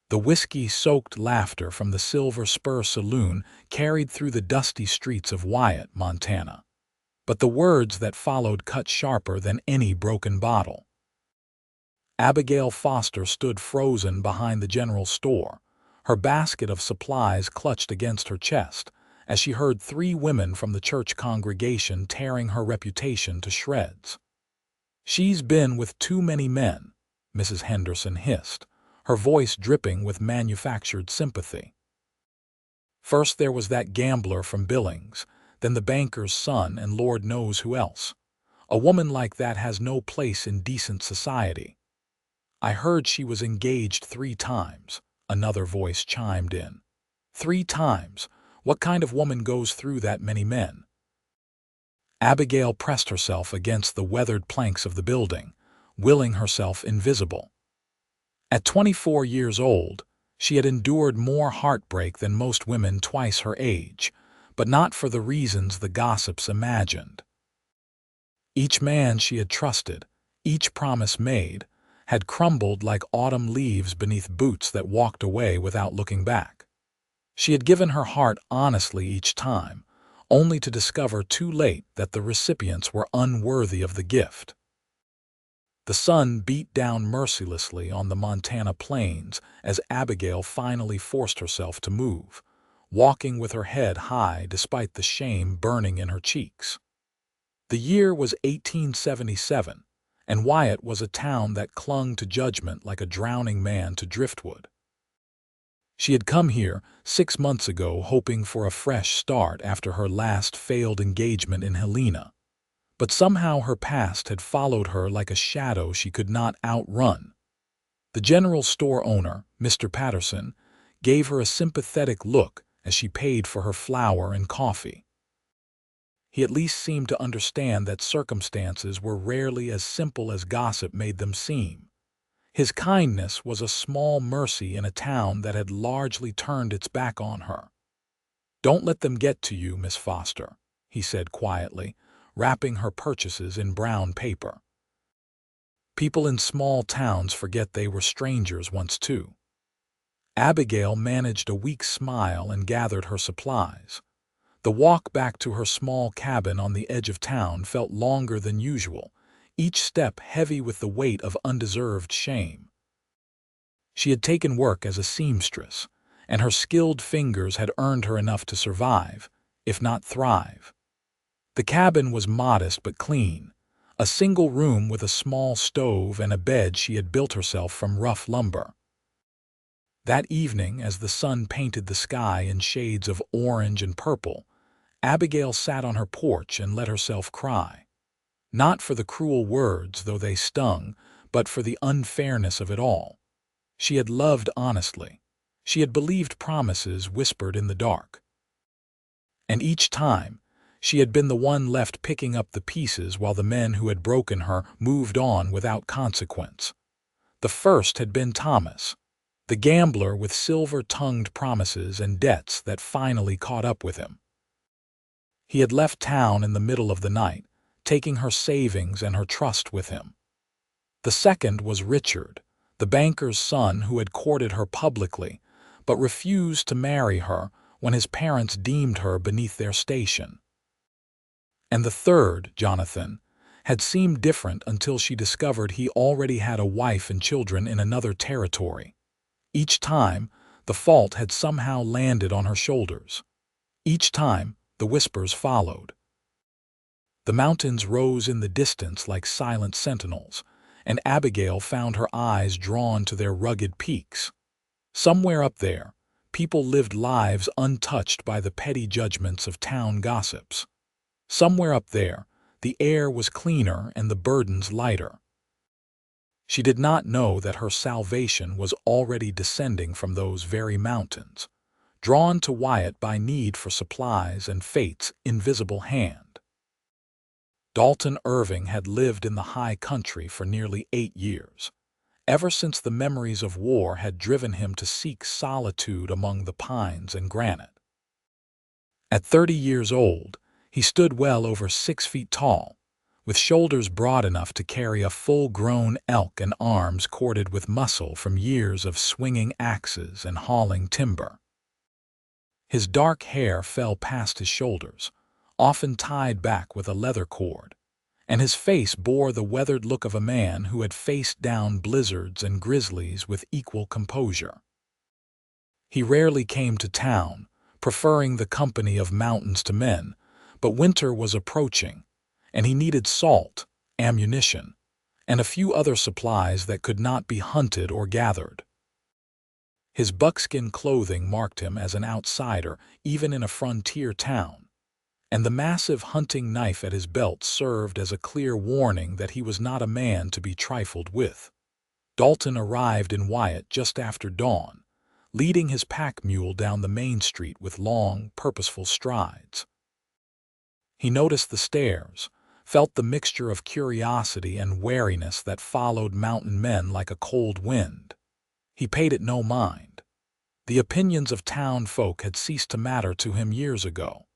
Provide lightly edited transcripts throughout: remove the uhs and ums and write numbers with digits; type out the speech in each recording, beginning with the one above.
The whiskey-soaked laughter from the Silver Spur Saloon carried through the dusty streets of Wyatt, Montana. But the words that followed cut sharper than any broken bottle. Abigail Foster stood frozen behind the general store, her basket of supplies clutched against her chest, as she heard three women from the church congregation tearing her reputation to shreds. "She's been with too many men," Mrs. Henderson hissed, her voice dripping with manufactured sympathy. First there was that gambler from Billings, then the banker's son, and Lord knows who else. A woman like that has no place in decent society. "I heard she was engaged 3 times, another voice chimed in. 3 times? What kind of woman goes through that many men? Abigail pressed herself against the weathered planks of the building, willing herself invisible. At 24 years old, she had endured more heartbreak than most women twice her age, but not for the reasons the gossips imagined. Each man she had trusted, each promise made, had crumbled like autumn leaves beneath boots that walked away without looking back. She had given her heart honestly each time, only to discover too late that the recipients were unworthy of the gift. The sun beat down mercilessly on the Montana plains as Abigail finally forced herself to move, walking with her head high despite the shame burning in her cheeks. The year was 1877, and Wyatt was a town that clung to judgment like a drowning man to driftwood. She had come here 6 months ago hoping for a fresh start after her last failed engagement in Helena, but somehow her past had followed her like a shadow she could not outrun. The general store owner, Mr. Patterson, gave her a sympathetic look as she paid for her flour and coffee. He at least seemed to understand that circumstances were rarely as simple as gossip made them seem. His kindness was a small mercy in a town that had largely turned its back on her. "Don't let them get to you, Miss Foster," he said quietly, wrapping her purchases in brown paper. People in small towns forget they were strangers once too. Abigail managed a weak smile and gathered her supplies. The walk back to her small cabin on the edge of town felt longer than usual, each step heavy with the weight of undeserved shame. She had taken work as a seamstress, and her skilled fingers had earned her enough to survive, if not thrive. The cabin was modest but clean, a single room with a small stove and a bed she had built herself from rough lumber. That evening, as the sun painted the sky in shades of orange and purple, Abigail sat on her porch and let herself cry. Not for the cruel words, though they stung, but for the unfairness of it all. She had loved honestly. She had believed promises whispered in the dark. And each time, she had been the one left picking up the pieces while the men who had broken her moved on without consequence. The first had been Thomas, the gambler with silver-tongued promises and debts that finally caught up with him. He had left town in the middle of the night, taking her savings and her trust with him. The second was Richard, the banker's son who had courted her publicly, but refused to marry her when his parents deemed her beneath their station. And the third, Jonathan, had seemed different until she discovered he already had a wife and children in another territory. Each time, the fault had somehow landed on her shoulders. Each time, the whispers followed. The mountains rose in the distance like silent sentinels, and Abigail found her eyes drawn to their rugged peaks. Somewhere up there, people lived lives untouched by the petty judgments of town gossips. Somewhere up there, the air was cleaner and the burdens lighter. She did not know that her salvation was already descending from those very mountains, drawn to Wyatt by need for supplies and fate's invisible hand. Dalton Irving had lived in the high country for nearly 8 years, ever since the memories of war had driven him to seek solitude among the pines and granite. At 30 years old, he stood well over 6 feet tall, with shoulders broad enough to carry a full-grown elk and arms corded with muscle from years of swinging axes and hauling timber. His dark hair fell past his shoulders, often tied back with a leather cord, and his face bore the weathered look of a man who had faced down blizzards and grizzlies with equal composure. He rarely came to town, preferring the company of mountains to men, but winter was approaching, and he needed salt, ammunition, and a few other supplies that could not be hunted or gathered. His buckskin clothing marked him as an outsider even in a frontier town, and the massive hunting knife at his belt served as a clear warning that he was not a man to be trifled with. Dalton arrived in Wyatt just after dawn, leading his pack mule down the main street with long, purposeful strides. He noticed the stares, felt the mixture of curiosity and wariness that followed mountain men like a cold wind. He paid it no mind. The opinions of town folk had ceased to matter to him years ago.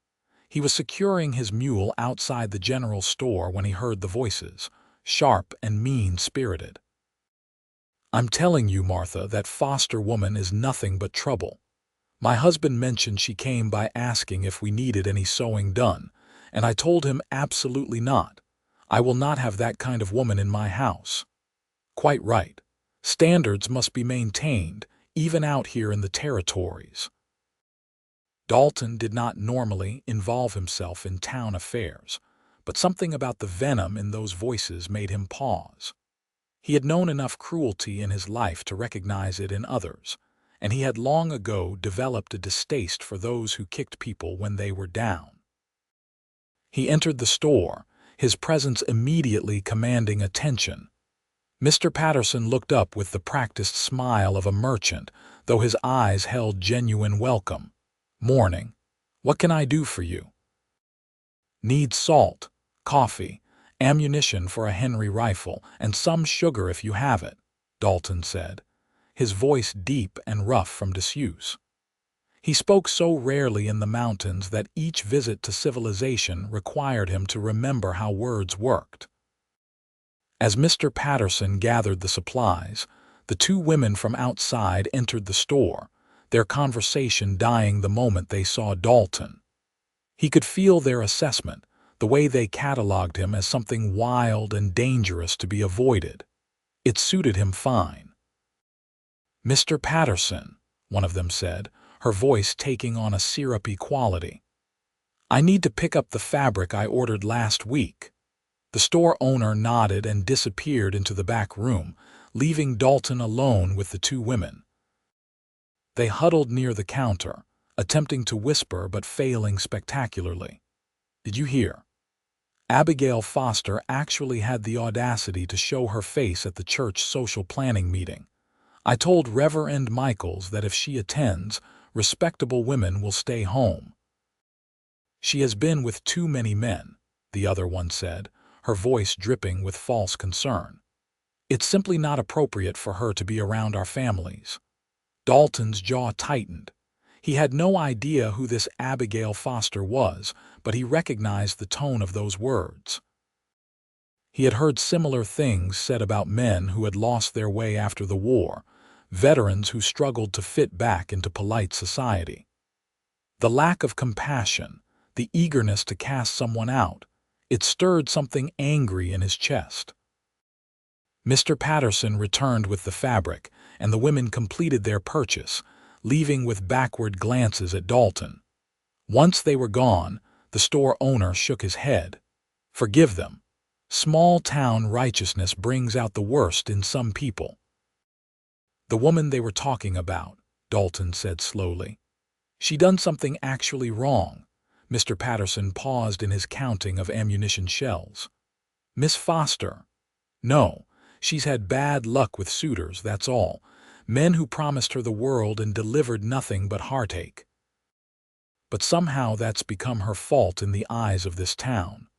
He was securing his mule outside the general store when he heard the voices, sharp and mean-spirited. "I'm telling you, Martha, that Foster woman is nothing but trouble. My husband mentioned she came by asking if we needed any sewing done, and I told him absolutely not. I will not have that kind of woman in my house." "Quite right. Standards must be maintained, even out here in the territories." Dalton did not normally involve himself in town affairs, but something about the venom in those voices made him pause. He had known enough cruelty in his life to recognize it in others, and he had long ago developed a distaste for those who kicked people when they were down. He entered the store, his presence immediately commanding attention. Mr. Patterson looked up with the practiced smile of a merchant, though his eyes held genuine welcome. "Morning. What can I do for you?" "Need salt, coffee, ammunition for a Henry rifle, and some sugar if you have it," Dalton said, his voice deep and rough from disuse. He spoke so rarely in the mountains that each visit to civilization required him to remember how words worked. As Mr. Patterson gathered the supplies, the two women from outside entered the store, their conversation dying the moment they saw Dalton. He could feel their assessment, the way they cataloged him as something wild and dangerous to be avoided. It suited him fine. "Mr. Patterson," one of them said, her voice taking on a syrupy quality, "I need to pick up the fabric I ordered last week." The store owner nodded and disappeared into the back room, leaving Dalton alone with the two women. They huddled near the counter, attempting to whisper but failing spectacularly. "Did you hear? Abigail Foster actually had the audacity to show her face at the church social planning meeting. I told Reverend Michaels that if she attends, respectable women will stay home." "She has been with too many men," the other one said, her voice dripping with false concern. "It's simply not appropriate for her to be around our families." Dalton's jaw tightened. He had no idea who this Abigail Foster was, but he recognized the tone of those words. He had heard similar things said about men who had lost their way after the war, veterans who struggled to fit back into polite society. The lack of compassion, the eagerness to cast someone out, it stirred something angry in his chest. Mr. Patterson returned with the fabric, and the women completed their purchase, leaving with backward glances at Dalton. Once they were gone, the store owner shook his head. "Forgive them. Small-town righteousness brings out the worst in some people." "The woman they were talking about," Dalton said slowly. "She done something actually wrong." Mr. Patterson paused in his counting of ammunition shells. "Miss Foster?" "No. She's had bad luck with suitors, that's all. Men who promised her the world and delivered nothing but heartache. But somehow that's become her fault in the eyes of this town."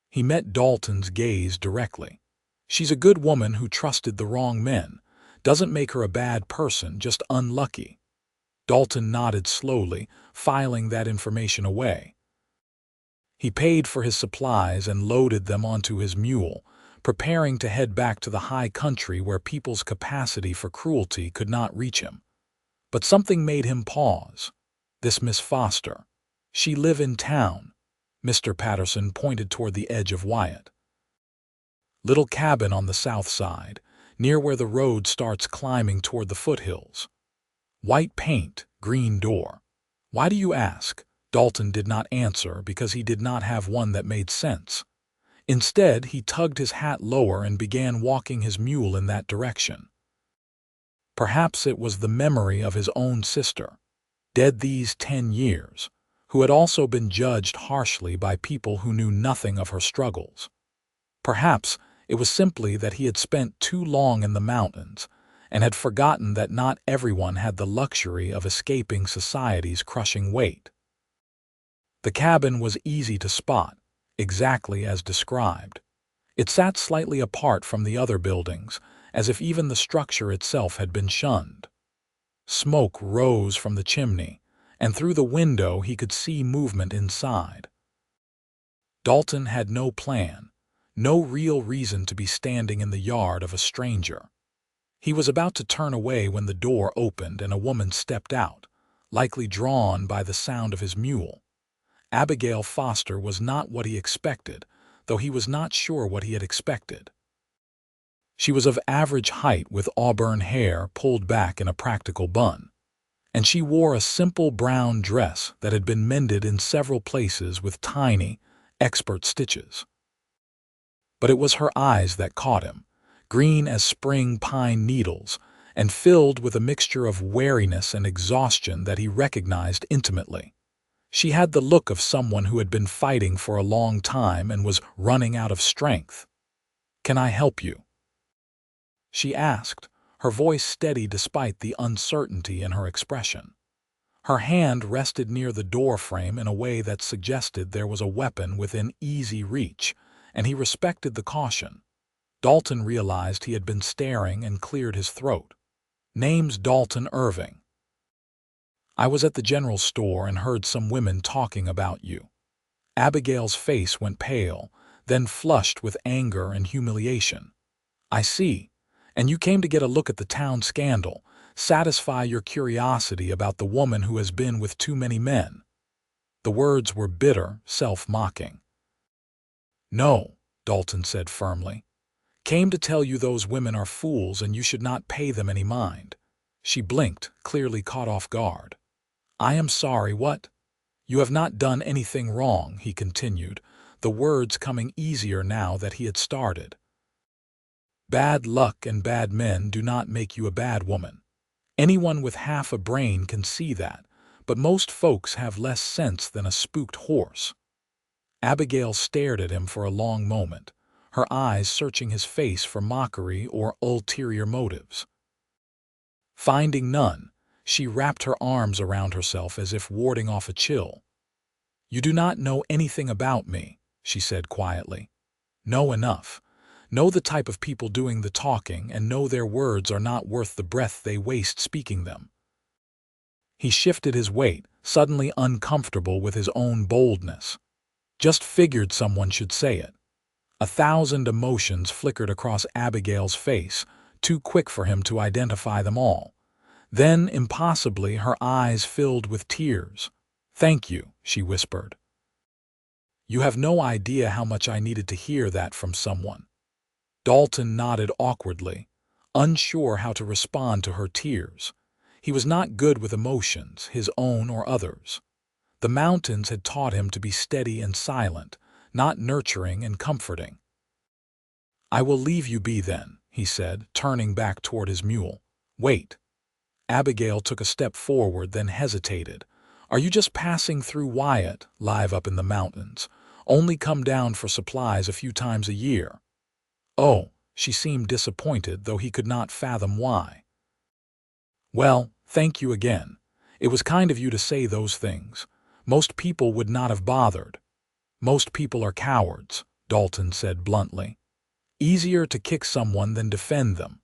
He met Dalton's gaze directly. "She's a good woman who trusted the wrong men. Doesn't make her a bad person, just unlucky." Dalton nodded slowly, filing that information away. He paid for his supplies and loaded them onto his mule, preparing to head back to the high country where people's capacity for cruelty could not reach him. But something made him pause. This Miss Foster. She live in town. Mr. Patterson pointed toward the edge of Wyatt. Little cabin on the south side, near where the road starts climbing toward the foothills. White paint, green door. Why do you ask? Dalton did not answer because he did not have one that made sense. Instead, he tugged his hat lower and began walking his mule in that direction. Perhaps it was the memory of his own sister, dead these 10 years, who had also been judged harshly by people who knew nothing of her struggles. Perhaps it was simply that he had spent too long in the mountains and had forgotten that not everyone had the luxury of escaping society's crushing weight. The cabin was easy to spot, exactly as described. It sat slightly apart from the other buildings, as if even the structure itself had been shunned. Smoke rose from the chimney, and through the window he could see movement inside. Dalton had no plan, no real reason to be standing in the yard of a stranger. He was about to turn away when the door opened and a woman stepped out, likely drawn by the sound of his mule. Abigail Foster was not what he expected, though he was not sure what he had expected. She was of average height with auburn hair pulled back in a practical bun, and she wore a simple brown dress that had been mended in several places with tiny, expert stitches. But it was her eyes that caught him, green as spring pine needles, and filled with a mixture of wariness and exhaustion that he recognized intimately. She had the look of someone who had been fighting for a long time and was running out of strength. "Can I help you?" she asked, her voice steady despite the uncertainty in her expression. Her hand rested near the door frame in a way that suggested there was a weapon within easy reach, and he respected the caution. Dalton realized he had been staring and cleared his throat. "Name's Dalton Irving. I was at the general store and heard some women talking about you." Abigail's face went pale, then flushed with anger and humiliation. "I see. And you came to get a look at the town scandal, satisfy your curiosity about the woman who has been with too many men." The words were bitter, self-mocking. "No," Dalton said firmly. "Came to tell you those women are fools and you should not pay them any mind." She blinked, clearly caught off guard. "I am sorry, what?" "You have not done anything wrong," he continued, the words coming easier now that he had started. "Bad luck and bad men do not make you a bad woman. Anyone with half a brain can see that, but most folks have less sense than a spooked horse." Abigail stared at him for a long moment, her eyes searching his face for mockery or ulterior motives. Finding none, she wrapped her arms around herself as if warding off a chill. "You do not know anything about me," she said quietly. "Know enough. Know the type of people doing the talking and know their words are not worth the breath they waste speaking them." He shifted his weight, suddenly uncomfortable with his own boldness. Just figured someone should say it. 1,000 emotions flickered across Abigail's face, too quick for him to identify them all. Then, impossibly, her eyes filled with tears. "Thank you," she whispered. "You have no idea how much I needed to hear that from someone." Dalton nodded awkwardly, unsure how to respond to her tears. He was not good with emotions, his own or others. The mountains had taught him to be steady and silent, not nurturing and comforting. "I will leave you be then," he said, turning back toward his mule. "Wait." Abigail took a step forward, then hesitated. "Are you just passing through Wyatt, live up in the mountains? Only come down for supplies a few times a year?" "Oh," she seemed disappointed, though he could not fathom why. "Well, thank you again. It was kind of you to say those things. Most people would not have bothered." "Most people are cowards," Dalton said bluntly. "Easier to kick someone than defend them."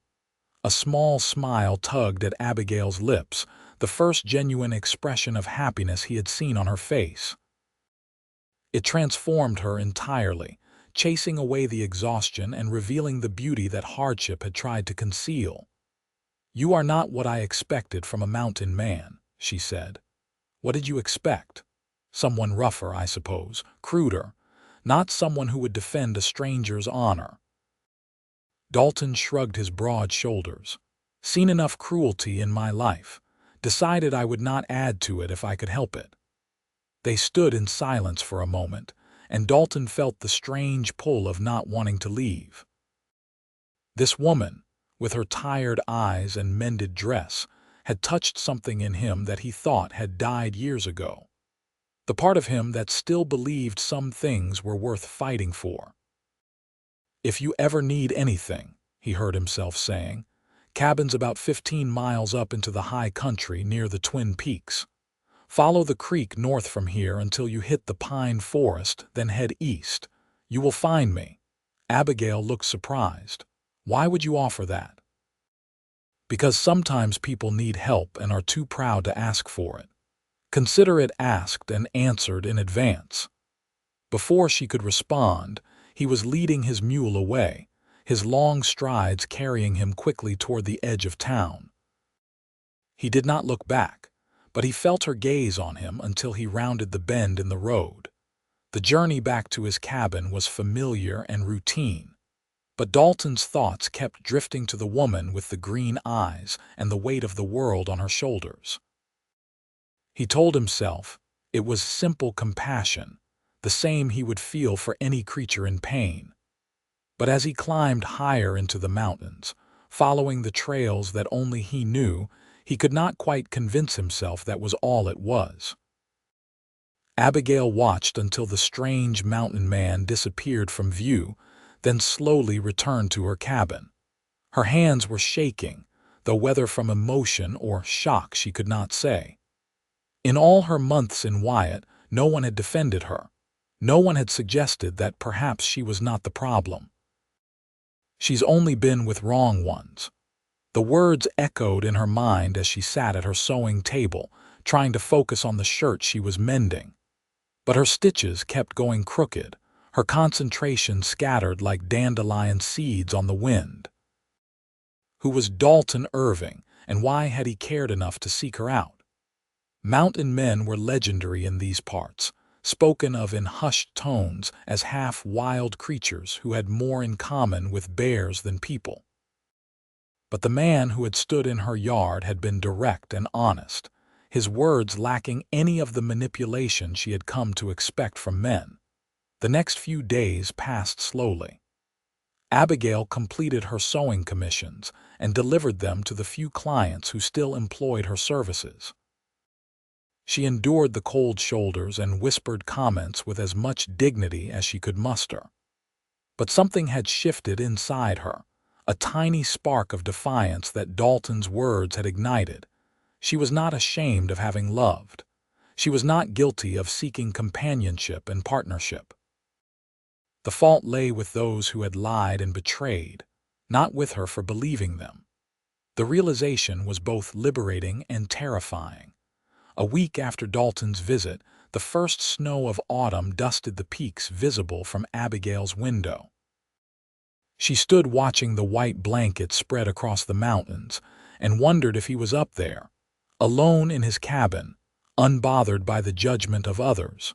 A small smile tugged at Abigail's lips, the first genuine expression of happiness he had seen on her face. It transformed her entirely, chasing away the exhaustion and revealing the beauty that hardship had tried to conceal. "You are not what I expected from a mountain man," she said. "What did you expect? Someone rougher, I suppose, cruder, not someone who would defend a stranger's honor." Dalton shrugged his broad shoulders. "Seen enough cruelty in my life. Decided I would not add to it if I could help it." They stood in silence for a moment, and Dalton felt the strange pull of not wanting to leave. This woman, with her tired eyes and mended dress, had touched something in him that he thought had died years ago. The part of him that still believed some things were worth fighting for. "If you ever need anything," he heard himself saying, "cabin's about 15 miles up into the high country near the Twin Peaks. Follow the creek north from here until you hit the pine forest, then head east. You will find me." Abigail looked surprised. "Why would you offer that?" "Because sometimes people need help and are too proud to ask for it. Consider it asked and answered in advance." Before she could respond, he was leading his mule away, his long strides carrying him quickly toward the edge of town. He did not look back, but he felt her gaze on him until he rounded the bend in the road. The journey back to his cabin was familiar and routine, but Dalton's thoughts kept drifting to the woman with the green eyes and the weight of the world on her shoulders. He told himself it was simple compassion, the same he would feel for any creature in pain. But as he climbed higher into the mountains, following the trails that only he knew, he could not quite convince himself that was all it was. Abigail watched until the strange mountain man disappeared from view, then slowly returned to her cabin. Her hands were shaking, though whether from emotion or shock she could not say. In all her months in Wyatt, no one had defended her. No one had suggested that perhaps she was not the problem. "She's only been with wrong ones." The words echoed in her mind as she sat at her sewing table, trying to focus on the shirt she was mending. But her stitches kept going crooked, her concentration scattered like dandelion seeds on the wind. Who was Dalton Irving, and why had he cared enough to seek her out? Mountain men were legendary in these parts, spoken of in hushed tones as half-wild creatures who had more in common with bears than people. But the man who had stood in her yard had been direct and honest, his words lacking any of the manipulation she had come to expect from men. The next few days passed slowly. Abigail completed her sewing commissions and delivered them to the few clients who still employed her services. She endured the cold shoulders and whispered comments with as much dignity as she could muster. But something had shifted inside her, a tiny spark of defiance that Dalton's words had ignited. She was not ashamed of having loved. She was not guilty of seeking companionship and partnership. The fault lay with those who had lied and betrayed, not with her for believing them. The realization was both liberating and terrifying. A week after Dalton's visit, the first snow of autumn dusted the peaks visible from Abigail's window. She stood watching the white blanket spread across the mountains and wondered if he was up there, alone in his cabin, unbothered by the judgment of others.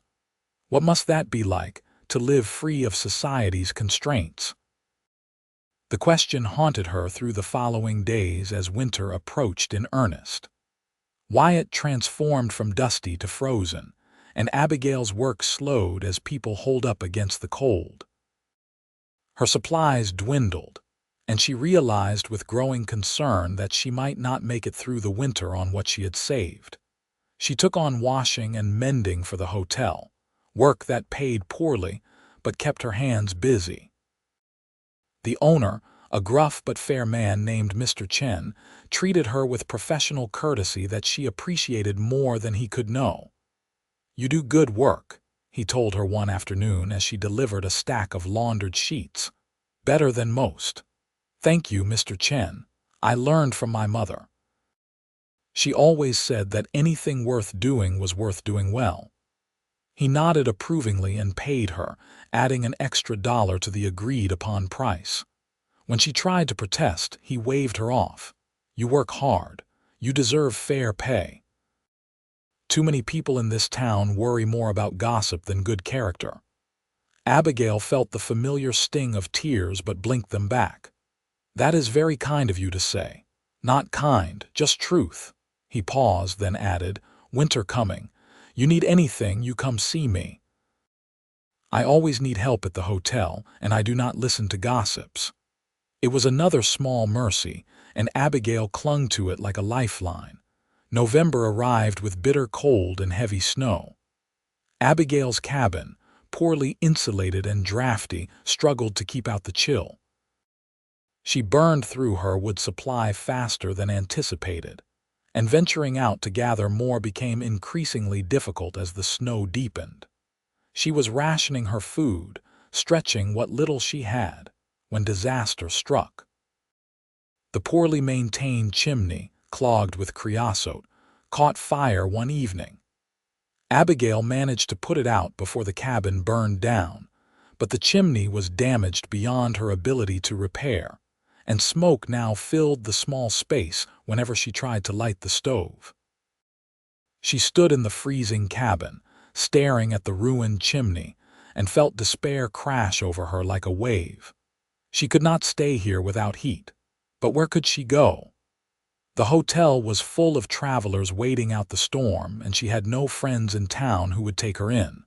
What must that be like, to live free of society's constraints? The question haunted her through the following days as winter approached in earnest. Wyatt transformed from dusty to frozen, and Abigail's work slowed as people holed up against the cold. Her supplies dwindled, and she realized with growing concern that she might not make it through the winter on what she had saved. She took on washing and mending for the hotel, work that paid poorly but kept her hands busy. The owner, a gruff but fair man named Mr. Chen, treated her with professional courtesy that she appreciated more than he could know. "You do good work," he told her one afternoon as she delivered a stack of laundered sheets. "Better than most." "Thank you, Mr. Chen. I learned from my mother. She always said that anything worth doing was worth doing well." He nodded approvingly and paid her, adding an extra $1 to the agreed-upon price. When she tried to protest, he waved her off. "You work hard. You deserve fair pay. Too many people in this town worry more about gossip than good character." Abigail felt the familiar sting of tears but blinked them back. "That is very kind of you to say." "Not kind, just truth." He paused, then added, "Winter coming. You need anything, you come see me. I always need help at the hotel, and I do not listen to gossips." It was another small mercy, and Abigail clung to it like a lifeline. November arrived with bitter cold and heavy snow. Abigail's cabin, poorly insulated and drafty, struggled to keep out the chill. She burned through her wood supply faster than anticipated, and venturing out to gather more became increasingly difficult as the snow deepened. She was rationing her food, stretching what little she had, when disaster struck. The poorly maintained chimney, clogged with creosote, caught fire one evening. Abigail managed to put it out before the cabin burned down, but the chimney was damaged beyond her ability to repair, and smoke now filled the small space whenever she tried to light the stove. She stood in the freezing cabin, staring at the ruined chimney, and felt despair crash over her like a wave. She could not stay here without heat, but where could she go? The hotel was full of travelers waiting out the storm, and she had no friends in town who would take her in.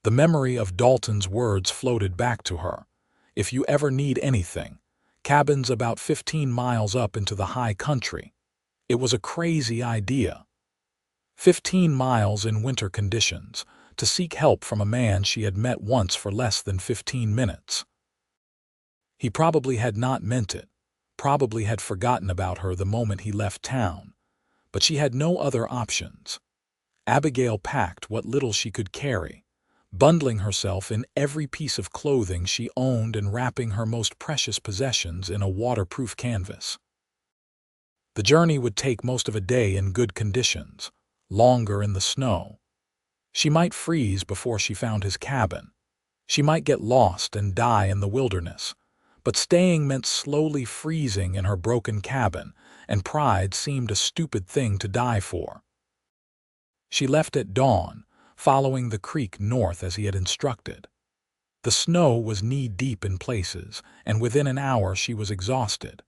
The memory of Dalton's words floated back to her. "If you ever need anything, cabins about 15 miles up into the high country." It was a crazy idea. 15 miles in winter conditions, to seek help from a man she had met once for less than 15 minutes. He probably had not meant it, probably had forgotten about her the moment he left town, but she had no other options. Abigail packed what little she could carry, bundling herself in every piece of clothing she owned and wrapping her most precious possessions in a waterproof canvas. The journey would take most of a day in good conditions, longer in the snow. She might freeze before she found his cabin. She might get lost and die in the wilderness, but staying meant slowly freezing in her broken cabin, and pride seemed a stupid thing to die for. She left at dawn, following the creek north as he had instructed. The snow was knee-deep in places, and within an hour she was exhausted.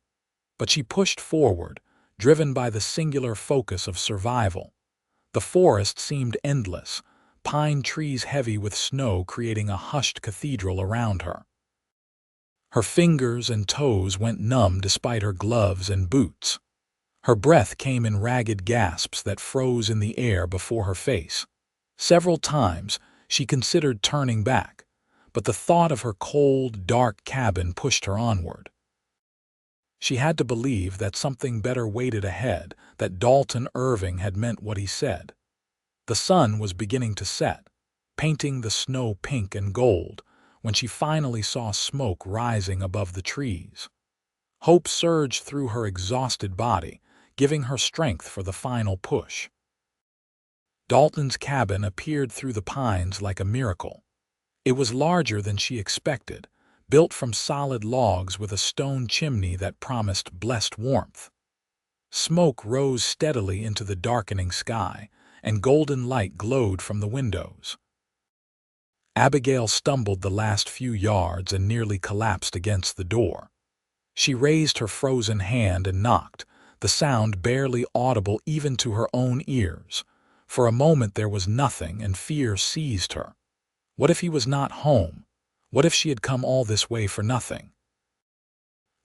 But she pushed forward, driven by the singular focus of survival. The forest seemed endless, pine trees heavy with snow creating a hushed cathedral around her. Her fingers and toes went numb despite her gloves and boots. Her breath came in ragged gasps that froze in the air before her face. Several times she considered turning back, but the thought of her cold, dark cabin pushed her onward. She had to believe that something better waited ahead, that Dalton Irving had meant what he said. The sun was beginning to set, painting the snow pink and gold, when she finally saw smoke rising above the trees. Hope surged through her exhausted body, giving her strength for the final push. Dalton's cabin appeared through the pines like a miracle. It was larger than she expected, built from solid logs with a stone chimney that promised blessed warmth. Smoke rose steadily into the darkening sky, and golden light glowed from the windows. Abigail stumbled the last few yards and nearly collapsed against the door. She raised her frozen hand and knocked, the sound barely audible even to her own ears. For a moment there was nothing, and fear seized her. What if he was not home? What if she had come all this way for nothing?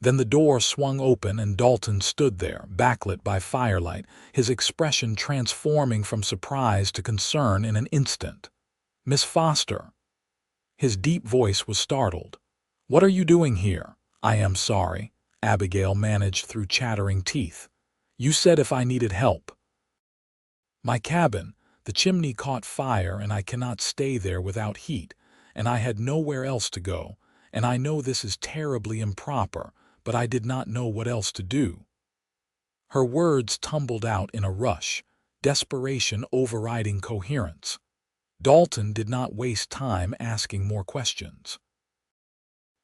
Then the door swung open and Dalton stood there, backlit by firelight, his expression transforming from surprise to concern in an instant. "Miss Foster." His deep voice was startled. "What are you doing here?" "I am sorry," Abigail managed through chattering teeth. "You said if I needed help." "My cabin, the chimney caught fire and I cannot stay there without heat, and I had nowhere else to go, and I know this is terribly improper, but I did not know what else to do." Her words tumbled out in a rush, desperation overriding coherence. Dalton did not waste time asking more questions.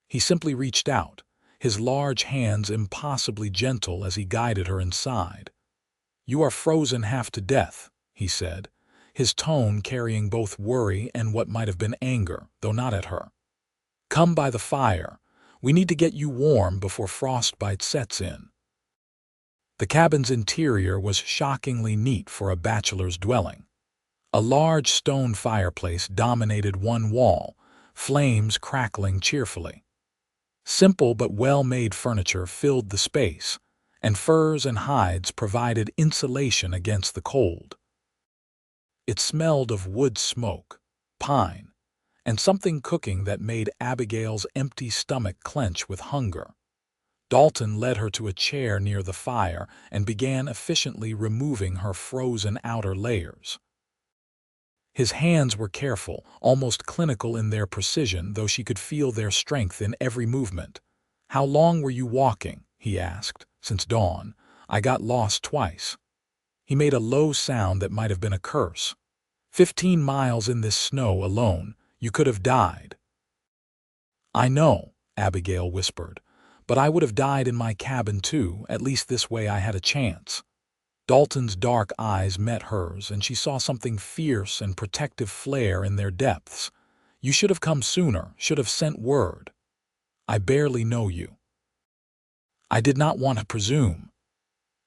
He simply reached out, his large hands impossibly gentle as he guided her inside. "You are frozen half to death," he said, his tone carrying both worry and what might have been anger, though not at her. "Come by the fire. We need to get you warm before frostbite sets in." The cabin's interior was shockingly neat for a bachelor's dwelling. A large stone fireplace dominated one wall, flames crackling cheerfully. Simple but well-made furniture filled the space, and furs and hides provided insulation against the cold. It smelled of wood smoke, pine, and something cooking that made Abigail's empty stomach clench with hunger. Dalton led her to a chair near the fire and began efficiently removing her frozen outer layers. His hands were careful, almost clinical in their precision, though she could feel their strength in every movement. "How long were you walking?" he asked. "Since dawn. I got lost twice." He made a low sound that might have been a curse. 15 miles in this snow alone. You could have died." "I know," Abigail whispered, "but I would have died in my cabin too. At least this way I had a chance." Dalton's dark eyes met hers, and she saw something fierce and protective flare in their depths. "You should have come sooner, should have sent word." "I barely know you." "I did not want to presume."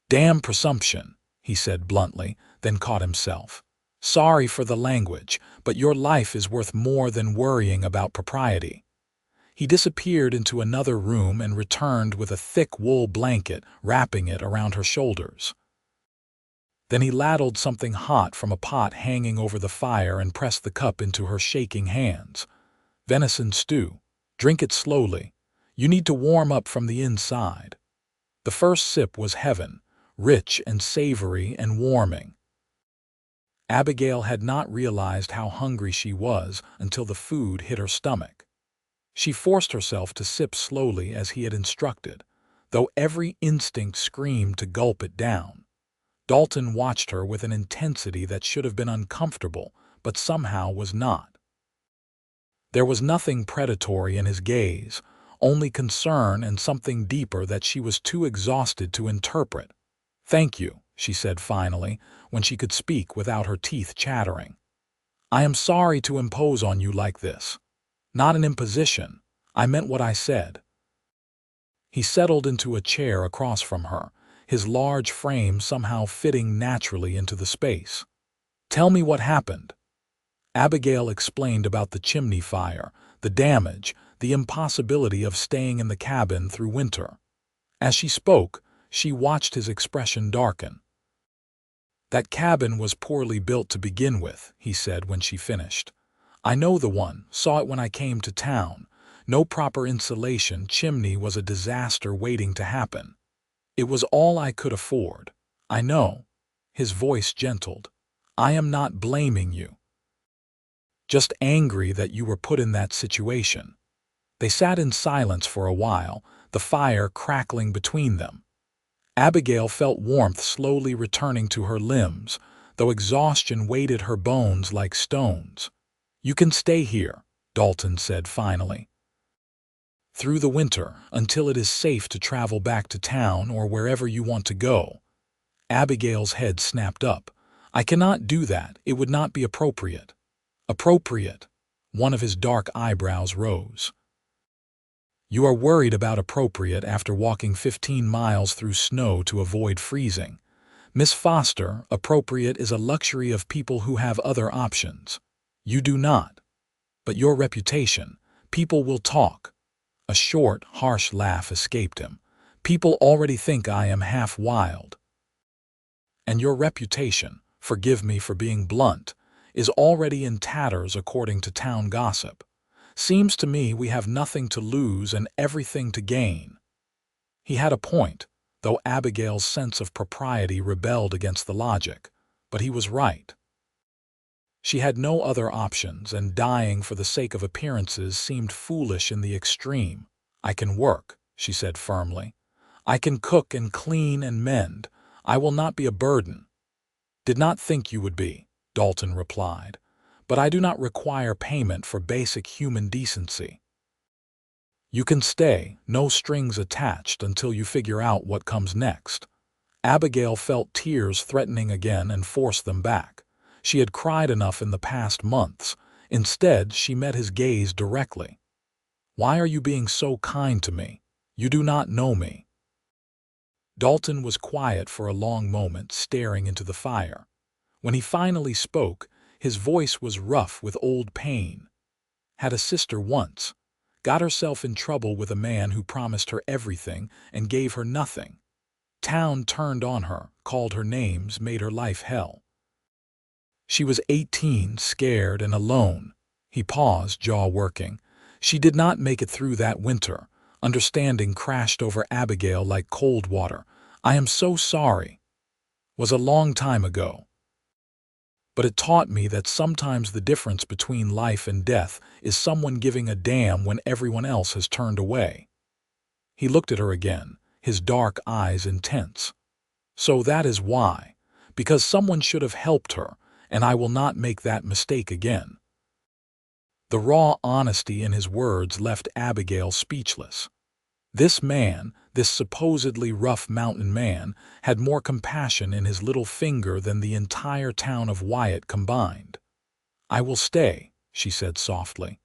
"Damn presumption," he said bluntly, then caught himself. "Sorry for the language, but your life is worth more than worrying about propriety." He disappeared into another room and returned with a thick wool blanket, wrapping it around her shoulders. Then he ladled something hot from a pot hanging over the fire and pressed the cup into her shaking hands. "Venison stew. Drink it slowly. You need to warm up from the inside." The first sip was heaven, rich and savory and warming. Abigail had not realized how hungry she was until the food hit her stomach. She forced herself to sip slowly as he had instructed, though every instinct screamed to gulp it down. Dalton watched her with an intensity that should have been uncomfortable, but somehow was not. There was nothing predatory in his gaze, only concern and something deeper that she was too exhausted to interpret. "Thank you," she said finally, when she could speak without her teeth chattering. "I am sorry to impose on you like this. Not an imposition. I meant what I said." He settled into a chair across from her, his large frame somehow fitting naturally into the space. "Tell me what happened." Abigail explained about the chimney fire, the damage, the impossibility of staying in the cabin through winter. As she spoke, she watched his expression darken. "That cabin was poorly built to begin with," he said when she finished. "I know the one, saw it when I came to town. No proper insulation, chimney was a disaster waiting to happen. It was all I could afford. I know." His voice gentled. "I am not blaming you. Just angry that you were put in that situation." They sat in silence for a while, the fire crackling between them. Abigail felt warmth slowly returning to her limbs, though exhaustion weighted her bones like stones. "You can stay here," Dalton said finally. "Through the winter, until it is safe to travel back to town or wherever you want to go." Abigail's head snapped up. "I cannot do that. It would not be appropriate." "Appropriate?" One of his dark eyebrows rose. "You are worried about appropriate after walking 15 miles through snow to avoid freezing. Miss Foster, appropriate is a luxury of people who have other options. You do not. But your reputation, people will talk." A short, harsh laugh escaped him. "People already think I am half wild." "And your reputation, forgive me for being blunt, is already in tatters according to town gossip. Seems to me we have nothing to lose and everything to gain." He had a point, though Abigail's sense of propriety rebelled against the logic. But he was right. She had no other options, and dying for the sake of appearances seemed foolish in the extreme. "I can work," she said firmly. "I can cook and clean and mend. I will not be a burden." "Did not think you would be," Dalton replied. but I do not require payment for basic human decency. You can stay, no strings attached, until you figure out what comes next. Abigail felt tears threatening again and forced them back. She had cried enough in the past months. Instead, she met his gaze directly. Why are you being so kind to me? You do not know me. Dalton was quiet for a long moment, staring into the fire. When he finally spoke, his voice was rough with old pain. Had a sister once. Got herself in trouble with a man who promised her everything and gave her nothing. Town turned on her, called her names, made her life hell. She was 18, scared and alone. He paused, jaw working. She did not make it through that winter. Understanding crashed over Abigail like cold water. I am so sorry. Was a long time ago. But it taught me that sometimes the difference between life and death is someone giving a damn when everyone else has turned away. He looked at her again, his dark eyes intense. So that is why. Because someone should have helped her, and I will not make that mistake again. The raw honesty in his words left Abigail speechless. This man, this supposedly rough mountain man, had more compassion in his little finger than the entire town of Wyatt combined. I will stay, she said softly,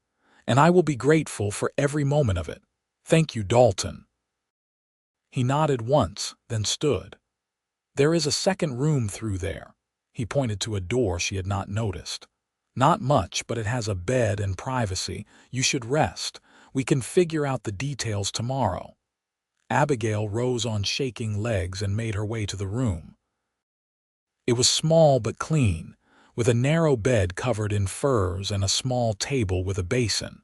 and I will be grateful for every moment of it. Thank you, Dalton. He nodded once, then stood. There is a second room through there. He pointed to a door she had not noticed. Not much, but it has a bed and privacy. You should rest. We can figure out the details tomorrow. Abigail rose on shaking legs and made her way to the room. It was small but clean, with a narrow bed covered in furs and a small table with a basin.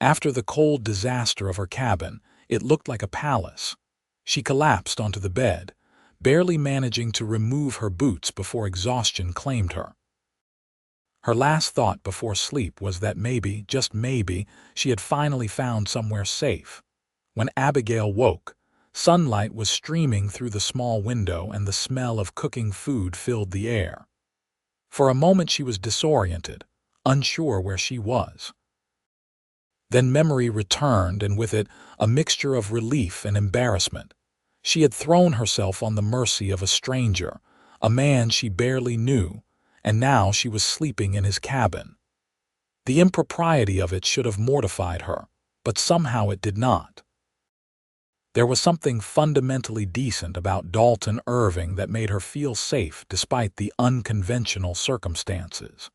After the cold disaster of her cabin, it looked like a palace. She collapsed onto the bed, barely managing to remove her boots before exhaustion claimed her. Her last thought before sleep was that maybe, just maybe, she had finally found somewhere safe. When Abigail woke, sunlight was streaming through the small window and the smell of cooking food filled the air. For a moment she was disoriented, unsure where she was. Then memory returned, and with it a mixture of relief and embarrassment. She had thrown herself on the mercy of a stranger, a man she barely knew, and now she was sleeping in his cabin. The impropriety of it should have mortified her, but somehow it did not. There was something fundamentally decent about Dalton Irving that made her feel safe despite the unconventional circumstances.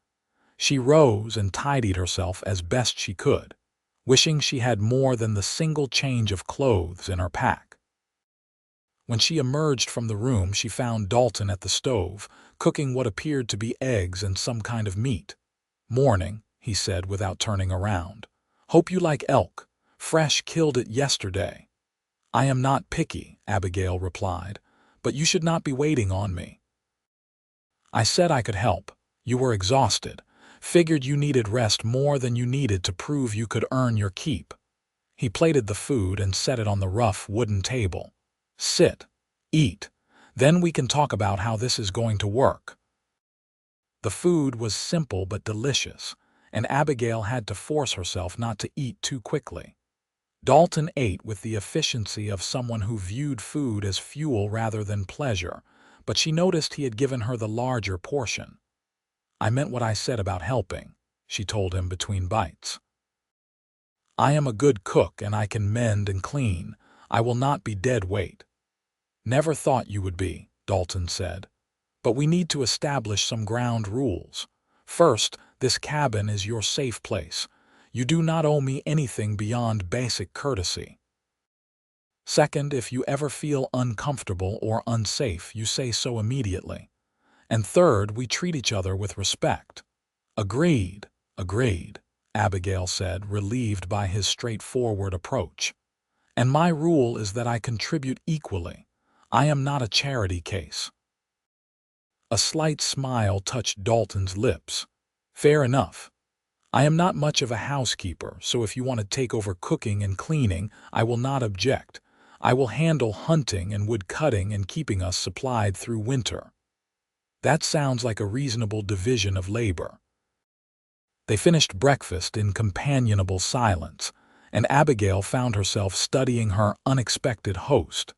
She rose and tidied herself as best she could, wishing she had more than the single change of clothes in her pack. When she emerged from the room, she found Dalton at the stove, cooking what appeared to be eggs and some kind of meat. "Morning," he said without turning around. "Hope you like elk. Fresh, killed it yesterday." "I am not picky," Abigail replied, "but you should not be waiting on me." "I said I could help. You were exhausted. Figured you needed rest more than you needed to prove you could earn your keep." He plated the food and set it on the rough wooden table. "Sit. Eat. Then we can talk about how this is going to work." The food was simple but delicious, and Abigail had to force herself not to eat too quickly. Dalton ate with the efficiency of someone who viewed food as fuel rather than pleasure, but she noticed he had given her the larger portion. "I meant what I said about helping," she told him between bites. "I am a good cook and I can mend and clean. I will not be dead weight." "Never thought you would be," Dalton said. "But we need to establish some ground rules. First, this cabin is your safe place. You do not owe me anything beyond basic courtesy. Second, if you ever feel uncomfortable or unsafe, you say so immediately. And third, we treat each other with respect." "Agreed, agreed," Abigail said, relieved by his straightforward approach. "And my rule is that I contribute equally. I am not a charity case." A slight smile touched Dalton's lips. "Fair enough. I am not much of a housekeeper, so if you want to take over cooking and cleaning, I will not object. I will handle hunting and wood cutting and keeping us supplied through winter." "That sounds like a reasonable division of labor." They finished breakfast in companionable silence, and Abigail found herself studying her unexpected host.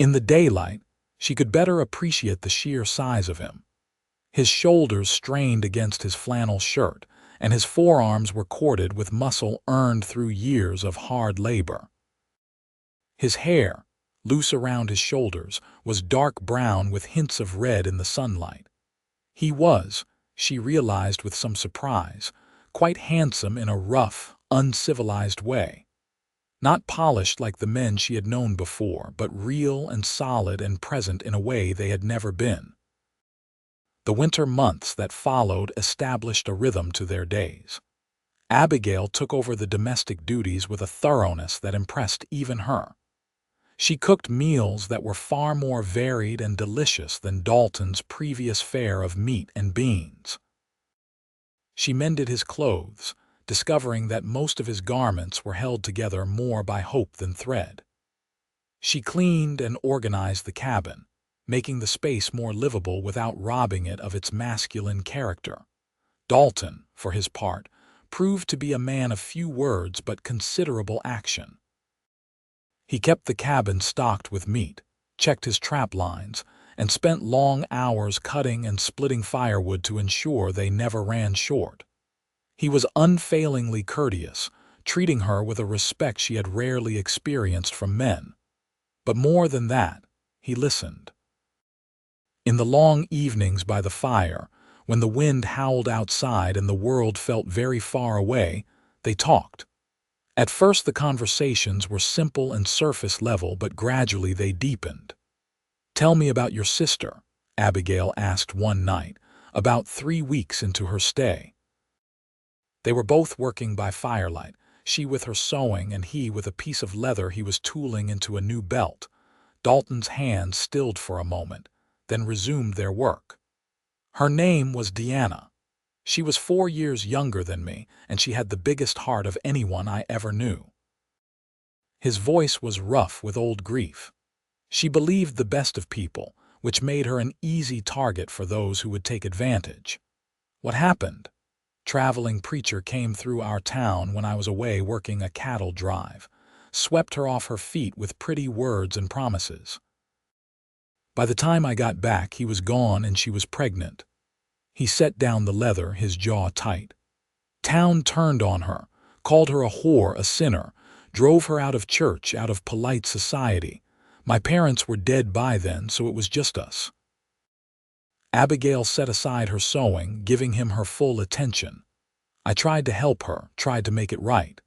In the daylight, she could better appreciate the sheer size of him. His shoulders strained against his flannel shirt, and his forearms were corded with muscle earned through years of hard labor. His hair, loose around his shoulders, was dark brown with hints of red in the sunlight. He was, she realized with some surprise, quite handsome in a rough, uncivilized way. Not polished like the men she had known before, but real and solid and present in a way they had never been. The winter months that followed established a rhythm to their days. Abigail took over the domestic duties with a thoroughness that impressed even her. She cooked meals that were far more varied and delicious than Dalton's previous fare of meat and beans. She mended his clothes, discovering that most of his garments were held together more by hope than thread. She cleaned and organized the cabin, making the space more livable without robbing it of its masculine character. Dalton, for his part, proved to be a man of few words but considerable action. He kept the cabin stocked with meat, checked his trap lines, and spent long hours cutting and splitting firewood to ensure they never ran short. He was unfailingly courteous, treating her with a respect she had rarely experienced from men. But more than that, he listened. In the long evenings by the fire, when the wind howled outside and the world felt very far away, they talked. At first the conversations were simple and surface level, but gradually they deepened. "Tell me about your sister," Abigail asked one night, about 3 weeks into her stay. They were both working by firelight, she with her sewing and he with a piece of leather he was tooling into a new belt. Dalton's hands stilled for a moment, then resumed their work. "Her name was Deanna. She was 4 years younger than me, and she had the biggest heart of anyone I ever knew." His voice was rough with old grief. She believed the best of people, which made her an easy target for those who would take advantage. "What happened?" "Traveling preacher came through our town when I was away working a cattle drive, swept her off her feet with pretty words and promises. By the time I got back, he was gone and she was pregnant." He set down the leather, his jaw tight. "Town turned on her, called her a whore, a sinner, drove her out of church, out of polite society. My parents were dead by then, so it was just us." Abigail set aside her sewing, giving him her full attention. "I tried to help her, tried to make it right.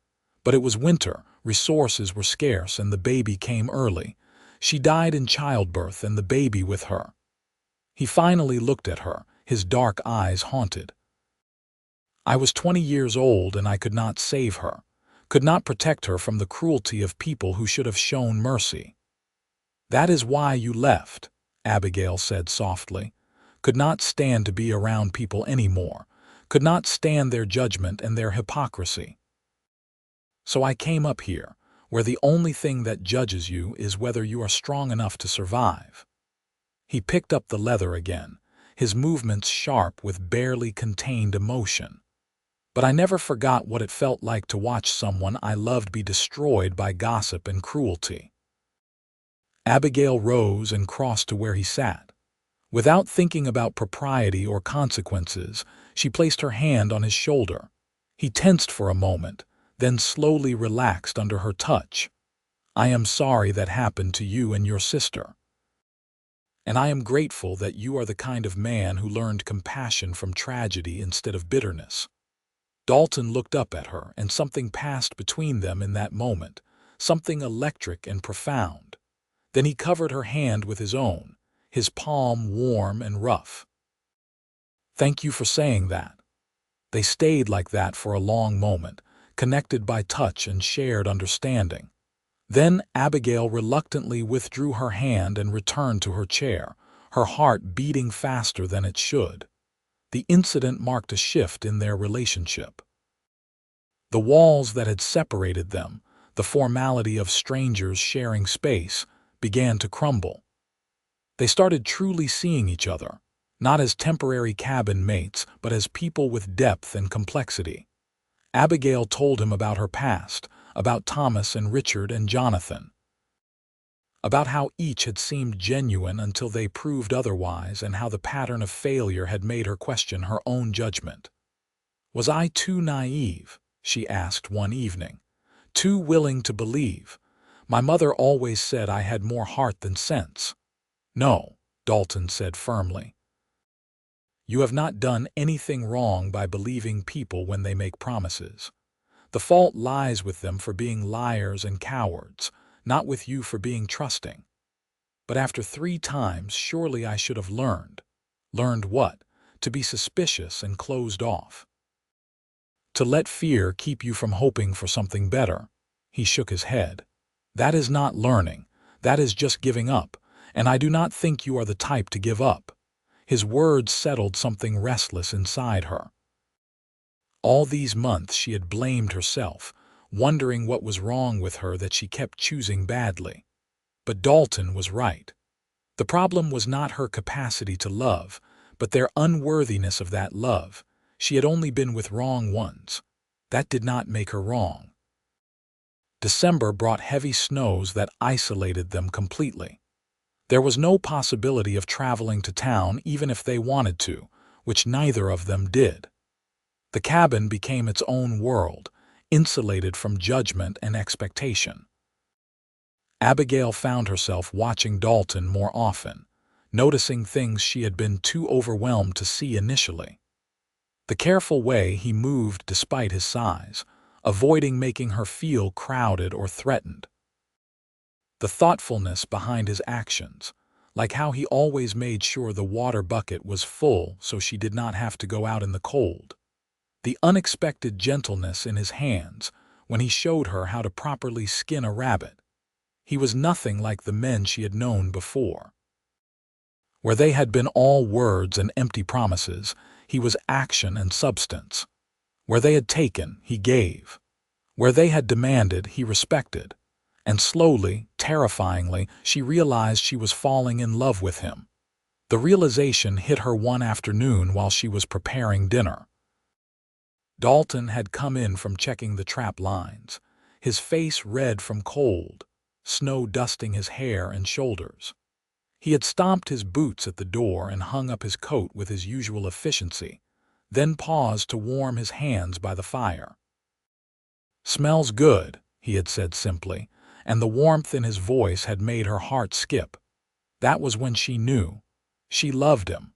But it was winter, resources were scarce, and the baby came early. She died in childbirth and the baby with her." He finally looked at her, his dark eyes haunted. "I was 20 years old and I could not save her, could not protect her from the cruelty of people who should have shown mercy." "That is why you left," Abigail said softly. "Could not stand to be around people anymore, could not stand their judgment and their hypocrisy. So I came up here, where the only thing that judges you is whether you are strong enough to survive." He picked up the leather again, his movements sharp with barely contained emotion. "But I never forgot what it felt like to watch someone I loved be destroyed by gossip and cruelty." Abigail rose and crossed to where he sat. Without thinking about propriety or consequences, she placed her hand on his shoulder. He tensed for a moment, then slowly relaxed under her touch. "I am sorry that happened to you and your sister. And I am grateful that you are the kind of man who learned compassion from tragedy instead of bitterness." Dalton looked up at her, and something passed between them in that moment, something electric and profound. Then he covered her hand with his own, his palm warm and rough. "Thank you for saying that." They stayed like that for a long moment, connected by touch and shared understanding. Then Abigail reluctantly withdrew her hand and returned to her chair, her heart beating faster than it should. The incident marked a shift in their relationship. The walls that had separated them, the formality of strangers sharing space, began to crumble. They started truly seeing each other, not as temporary cabin mates, but as people with depth and complexity. Abigail told him about her past, about Thomas and Richard and Jonathan, about how each had seemed genuine until they proved otherwise, and how the pattern of failure had made her question her own judgment. "Was I too naive?" she asked one evening. "Too willing to believe? My mother always said I had more heart than sense." "No," Dalton said firmly. "You have not done anything wrong by believing people when they make promises. The fault lies with them for being liars and cowards, not with you for being trusting. But after 3 times, surely I should have learned." "Learned what?" "To be suspicious and closed off. To let fear keep you from hoping for something better." He shook his head. "That is not learning. That is just giving up, and I do not think you are the type to give up." His words settled something restless inside her. All these months she had blamed herself, wondering what was wrong with her that she kept choosing badly. But Dalton was right. The problem was not her capacity to love, but their unworthiness of that love. She had only been with wrong ones. That did not make her wrong. December brought heavy snows that isolated them completely. There was no possibility of traveling to town even if they wanted to, which neither of them did. The cabin became its own world, insulated from judgment and expectation. Abigail found herself watching Dalton more often, noticing things she had been too overwhelmed to see initially. The careful way he moved despite his size, avoiding making her feel crowded or threatened. The thoughtfulness behind his actions, like how he always made sure the water bucket was full so she did not have to go out in the cold. The unexpected gentleness in his hands when he showed her how to properly skin a rabbit. He was nothing like the men she had known before. Where they had been all words and empty promises, he was action and substance. Where they had taken, he gave. Where they had demanded, he respected. And slowly, terrifyingly, she realized she was falling in love with him. The realization hit her one afternoon while she was preparing dinner. Dalton had come in from checking the trap lines, his face red from cold, snow dusting his hair and shoulders. He had stomped his boots at the door and hung up his coat with his usual efficiency, then paused to warm his hands by the fire. "Smells good," he had said simply, and the warmth in his voice had made her heart skip. That was when she knew. She loved him.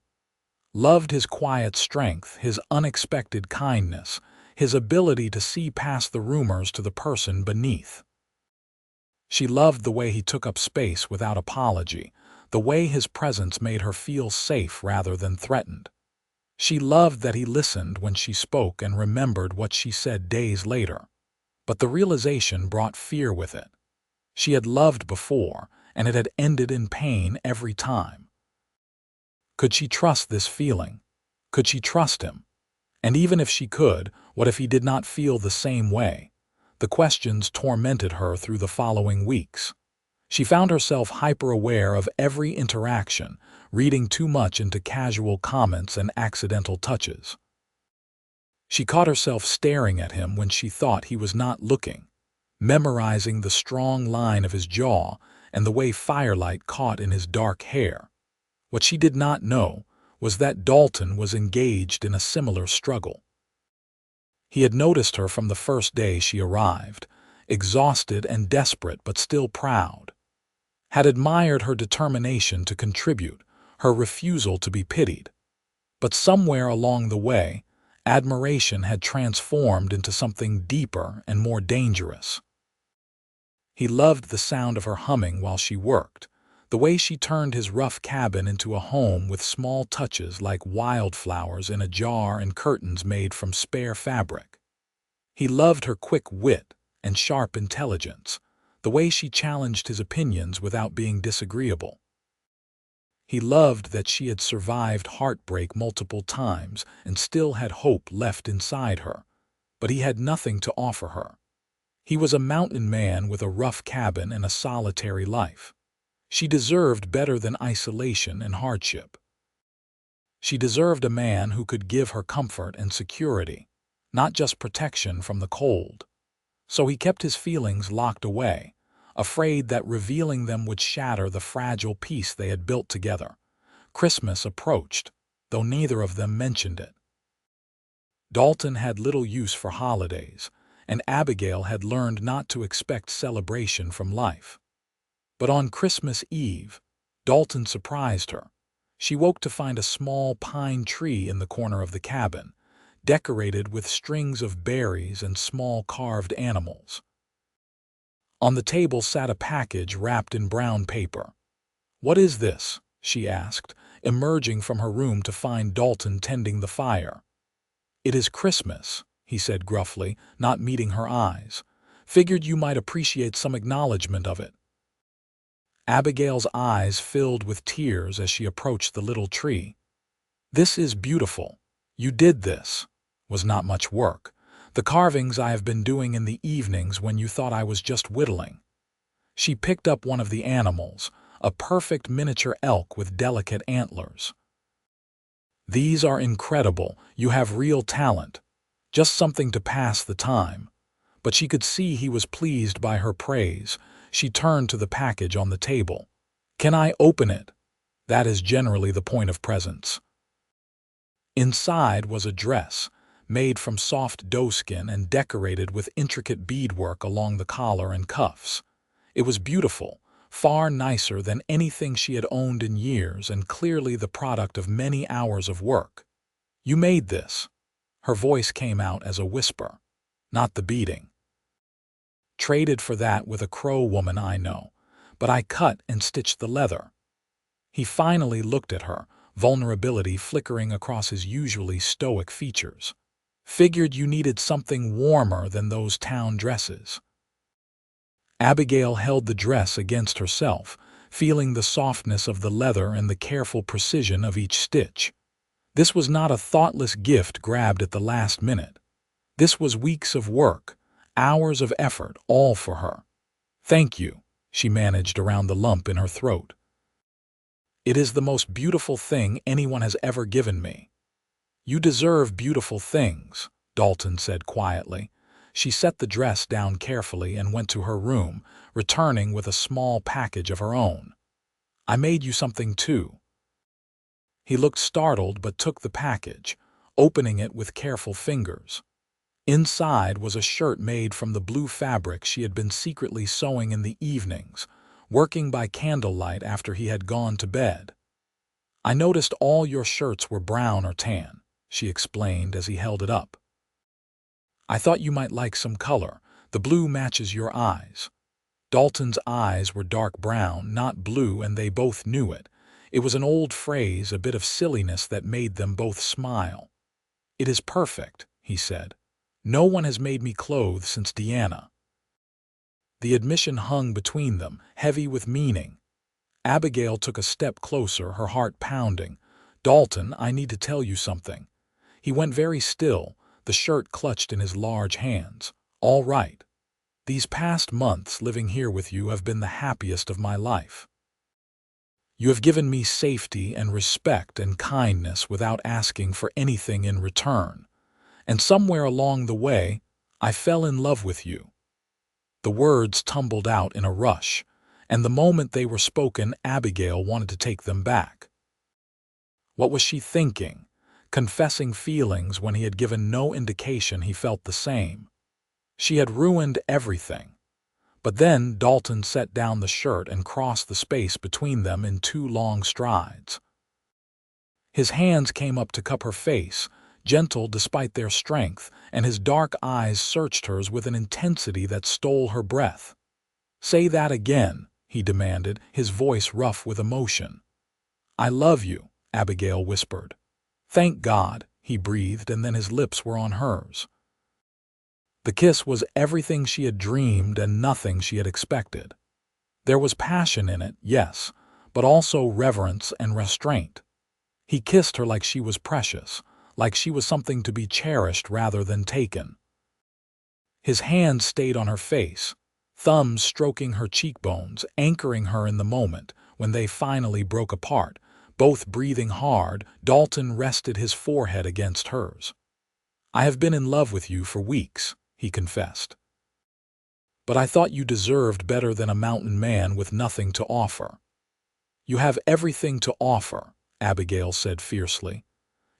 Loved his quiet strength, his unexpected kindness, his ability to see past the rumors to the person beneath. She loved the way he took up space without apology, the way his presence made her feel safe rather than threatened. She loved that he listened when she spoke and remembered what she said days later. But the realization brought fear with it. She had loved before, and it had ended in pain every time. Could she trust this feeling? Could she trust him? And even if she could, what if he did not feel the same way? The questions tormented her through the following weeks. She found herself hyper-aware of every interaction, reading too much into casual comments and accidental touches. She caught herself staring at him when she thought he was not looking, memorizing the strong line of his jaw and the way firelight caught in his dark hair. What she did not know was that Dalton was engaged in a similar struggle. He had noticed her from the first day she arrived, exhausted and desperate but still proud. Had admired her determination to contribute, her refusal to be pitied. But somewhere along the way, admiration had transformed into something deeper and more dangerous. He loved the sound of her humming while she worked, the way she turned his rough cabin into a home with small touches like wildflowers in a jar and curtains made from spare fabric. He loved her quick wit and sharp intelligence, the way she challenged his opinions without being disagreeable. He loved that she had survived heartbreak multiple times and still had hope left inside her, but he had nothing to offer her. He was a mountain man with a rough cabin and a solitary life. She deserved better than isolation and hardship. She deserved a man who could give her comfort and security, not just protection from the cold. So he kept his feelings locked away, afraid that revealing them would shatter the fragile peace they had built together. Christmas approached, though neither of them mentioned it. Dalton had little use for holidays, and Abigail had learned not to expect celebration from life. But on Christmas Eve, Dalton surprised her. She woke to find a small pine tree in the corner of the cabin, decorated with strings of berries and small carved animals. On the table sat a package wrapped in brown paper. "What is this?" she asked, emerging from her room to find Dalton tending the fire. "It is Christmas," he said gruffly, not meeting her eyes. "Figured you might appreciate some acknowledgement of it." Abigail's eyes filled with tears as she approached the little tree. "This is beautiful. You did this. Was not much work. The carvings I have been doing in the evenings when you thought I was just whittling." She picked up one of the animals, a perfect miniature elk with delicate antlers. "These are incredible. You have real talent. Just something to pass the time." But she could see he was pleased by her praise. She turned to the package on the table. "Can I open it?" That is generally the point of presents. Inside was a dress, made from soft doeskin and decorated with intricate beadwork along the collar and cuffs. It was beautiful, far nicer than anything she had owned in years and clearly the product of many hours of work. "You made this." Her voice came out as a whisper, not the beating. "Traded for that with a Crow woman I know, but I cut and stitched the leather." He finally looked at her, vulnerability flickering across his usually stoic features. "Figured you needed something warmer than those town dresses." Abigail held the dress against herself, feeling the softness of the leather and the careful precision of each stitch. This was not a thoughtless gift grabbed at the last minute. This was weeks of work, hours of effort, all for her. "Thank you," she managed around the lump in her throat. "It is the most beautiful thing anyone has ever given me." "You deserve beautiful things," Dalton said quietly. She set the dress down carefully and went to her room, returning with a small package of her own. "I made you something too." He looked startled but took the package, opening it with careful fingers. Inside was a shirt made from the blue fabric she had been secretly sewing in the evenings, working by candlelight after he had gone to bed. "I noticed all your shirts were brown or tan," she explained as he held it up. "I thought you might like some color. The blue matches your eyes." Dalton's eyes were dark brown, not blue, and they both knew it. It was an old phrase, a bit of silliness that made them both smile. "It is perfect," he said. "No one has made me clothes since Deanna." The admission hung between them, heavy with meaning. Abigail took a step closer, her heart pounding. "Dalton, I need to tell you something." He went very still, the shirt clutched in his large hands. "All right. These past months living here with you have been the happiest of my life. You have given me safety and respect and kindness without asking for anything in return. And somewhere along the way, I fell in love with you." The words tumbled out in a rush, and the moment they were spoken, Abigail wanted to take them back. What was she thinking? Confessing feelings when he had given no indication he felt the same. She had ruined everything. But then Dalton set down the shirt and crossed the space between them in 2 long strides. His hands came up to cup her face, gentle despite their strength, and his dark eyes searched hers with an intensity that stole her breath. "Say that again," he demanded, his voice rough with emotion. "I love you," Abigail whispered. "Thank God," he breathed, and then his lips were on hers. The kiss was everything she had dreamed and nothing she had expected. There was passion in it, yes, but also reverence and restraint. He kissed her like she was precious, like she was something to be cherished rather than taken. His hands stayed on her face, thumbs stroking her cheekbones, anchoring her in the moment. When they finally broke apart, Both breathing hard, Dalton rested his forehead against hers. "I have been in love with you for weeks," he confessed. "But I thought you deserved better than a mountain man with nothing to offer." "You have everything to offer," Abigail said fiercely.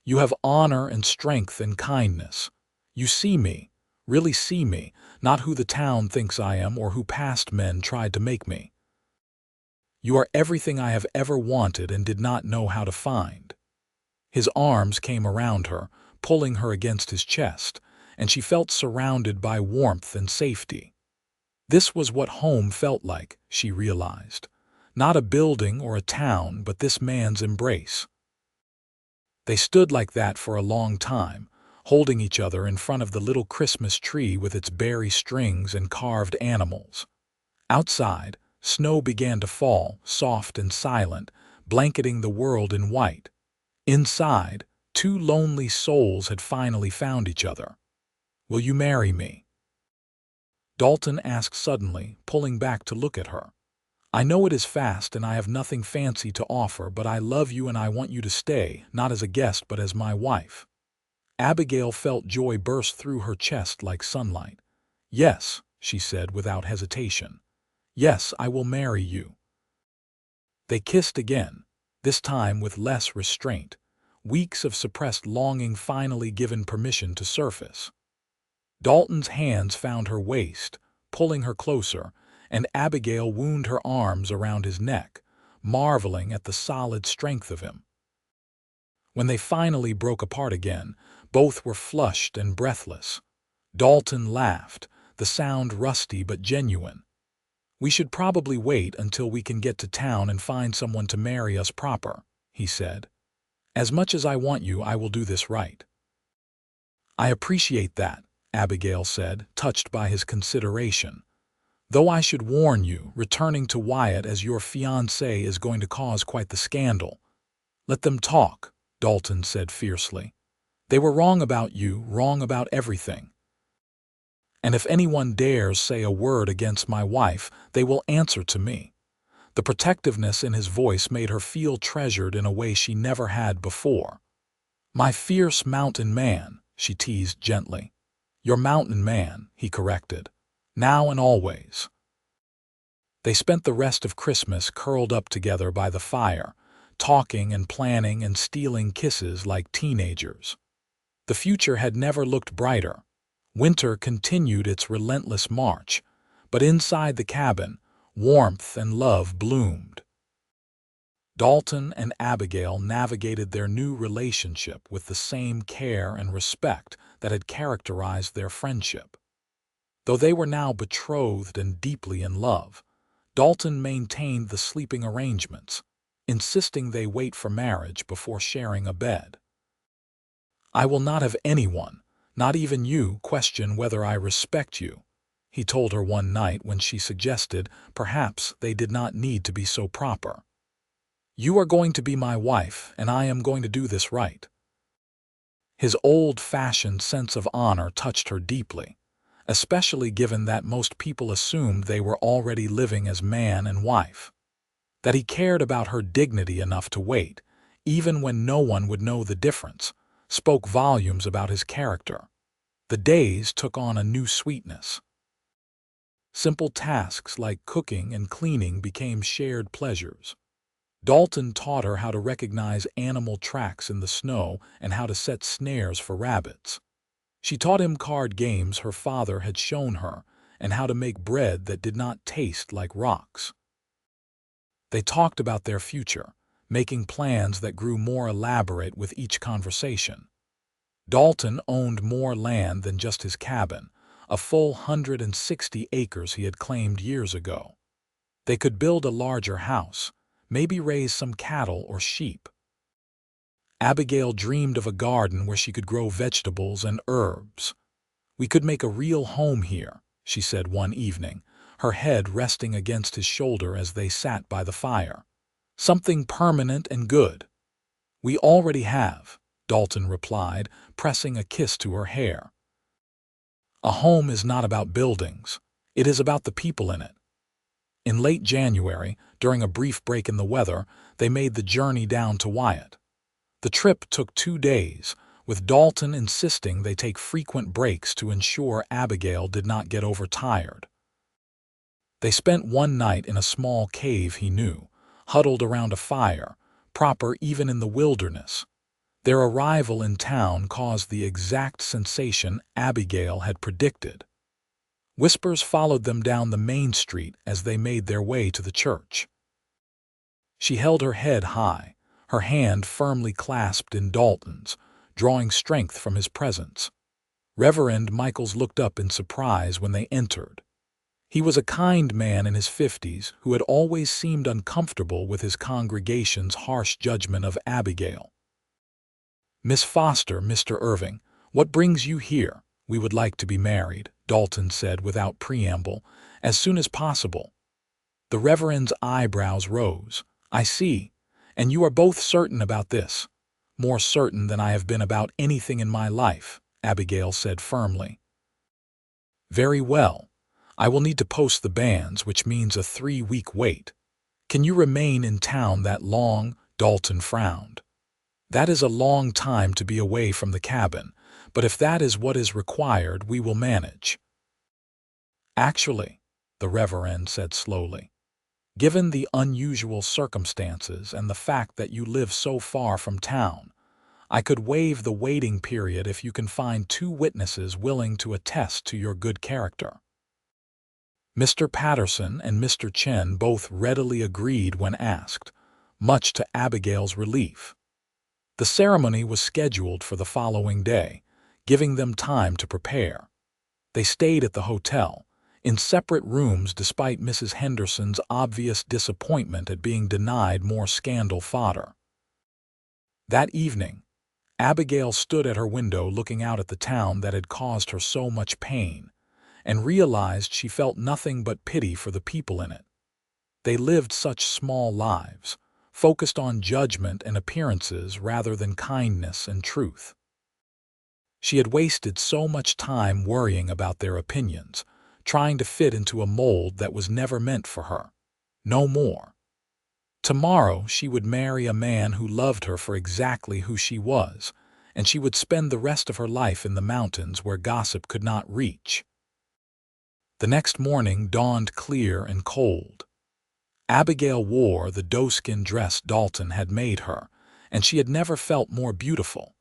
"You have honor and strength and kindness. You see me, really see me, not who the town thinks I am or who past men tried to make me. You are everything I have ever wanted and did not know how to find." His arms came around her, pulling her against his chest, and she felt surrounded by warmth and safety. This was what home felt like, she realized. Not a building or a town, but this man's embrace. They stood like that for a long time, holding each other in front of the little Christmas tree with its berry strings and carved animals. Outside, snow began to fall, soft and silent, blanketing the world in white. Inside, two lonely souls had finally found each other. "Will you marry me?" Dalton asked suddenly, pulling back to look at her. "I know it is fast and I have nothing fancy to offer, but I love you and I want you to stay, not as a guest but as my wife." Abigail felt joy burst through her chest like sunlight. "Yes," she said without hesitation. "Yes, I will marry you." They kissed again, this time with less restraint, weeks of suppressed longing finally given permission to surface. Dalton's hands found her waist, pulling her closer, and Abigail wound her arms around his neck, marveling at the solid strength of him. When they finally broke apart again, both were flushed and breathless. Dalton laughed, the sound rusty but genuine. "We should probably wait until we can get to town and find someone to marry us proper," he said. "As much as I want you, I will do this right." "I appreciate that," Abigail said, touched by his consideration. "Though I should warn you, returning to Wyatt as your fiancé is going to cause quite the scandal." "Let them talk," Dalton said fiercely. "They were wrong about you, wrong about everything. And if anyone dares say a word against my wife, they will answer to me." The protectiveness in his voice made her feel treasured in a way she never had before. "My fierce mountain man," she teased gently. "Your mountain man," he corrected. "Now and always." They spent the rest of Christmas curled up together by the fire, talking and planning and stealing kisses like teenagers. The future had never looked brighter. Winter continued its relentless march, but inside the cabin, warmth and love bloomed. Dalton and Abigail navigated their new relationship with the same care and respect that had characterized their friendship. Though they were now betrothed and deeply in love, Dalton maintained the sleeping arrangements, insisting they wait for marriage before sharing a bed. "I will not have anyone, not even you, question whether I respect you," he told her one night when she suggested perhaps they did not need to be so proper. "You are going to be my wife, and I am going to do this right." His old-fashioned sense of honor touched her deeply, especially given that most people assumed they were already living as man and wife. That he cared about her dignity enough to wait, even when no one would know the difference, spoke volumes about his character. The days took on a new sweetness. Simple tasks like cooking and cleaning became shared pleasures. Dalton taught her how to recognize animal tracks in the snow and how to set snares for rabbits. She taught him card games her father had shown her and how to make bread that did not taste like rocks. They talked about their future, making plans that grew more elaborate with each conversation. Dalton owned more land than just his cabin, a full 160 acres he had claimed years ago. They could build a larger house, maybe raise some cattle or sheep. Abigail dreamed of a garden where she could grow vegetables and herbs. "We could make a real home here," she said one evening, her head resting against his shoulder as they sat by the fire. "Something permanent and good." "We already have," Dalton replied, pressing a kiss to her hair. "A home is not about buildings. It is about the people in it." In late January, During a brief break in the weather, they made the journey down to Wyatt. The trip took 2 days, with Dalton insisting they take frequent breaks to ensure Abigail did not get overtired. They spent one night in a small cave he knew, huddled around a fire, proper even in the wilderness. Their arrival in town caused the exact sensation Abigail had predicted. Whispers followed them down the main street as they made their way to the church. She held her head high, her hand firmly clasped in Dalton's, drawing strength from his presence. Reverend Michaels looked up in surprise when they entered. He was a kind man in his 50s who had always seemed uncomfortable with his congregation's harsh judgment of Abigail. "Miss Foster, Mr. Irving, what brings you here? We would like to be married," Dalton said without preamble, "as soon as possible." The Reverend's eyebrows rose. "I see. And you are both certain about this." "More certain than I have been about anything in my life," Abigail said firmly. "Very well. I will need to post the banns, which means a 3-week wait. Can you remain in town that long?" Dalton frowned. "That is a long time to be away from the cabin, but if that is what is required, we will manage." "Actually," the Reverend said slowly, "given the unusual circumstances and the fact that you live so far from town, I could waive the waiting period if you can find 2 witnesses willing to attest to your good character." Mr. Patterson and Mr. Chen both readily agreed when asked, much to Abigail's relief. The ceremony was scheduled for the following day, giving them time to prepare. They stayed at the hotel, in separate rooms despite Mrs. Henderson's obvious disappointment at being denied more scandal fodder. That evening, Abigail stood at her window looking out at the town that had caused her so much pain, and realized she felt nothing but pity for the people in it. They lived such small lives, focused on judgment and appearances rather than kindness and truth. She had wasted so much time worrying about their opinions, trying to fit into a mold that was never meant for her. No more. Tomorrow she would marry a man who loved her for exactly who she was, and she would spend the rest of her life in the mountains where gossip could not reach. The next morning dawned clear and cold. Abigail wore the doeskin dress Dalton had made her, and she had never felt more beautiful.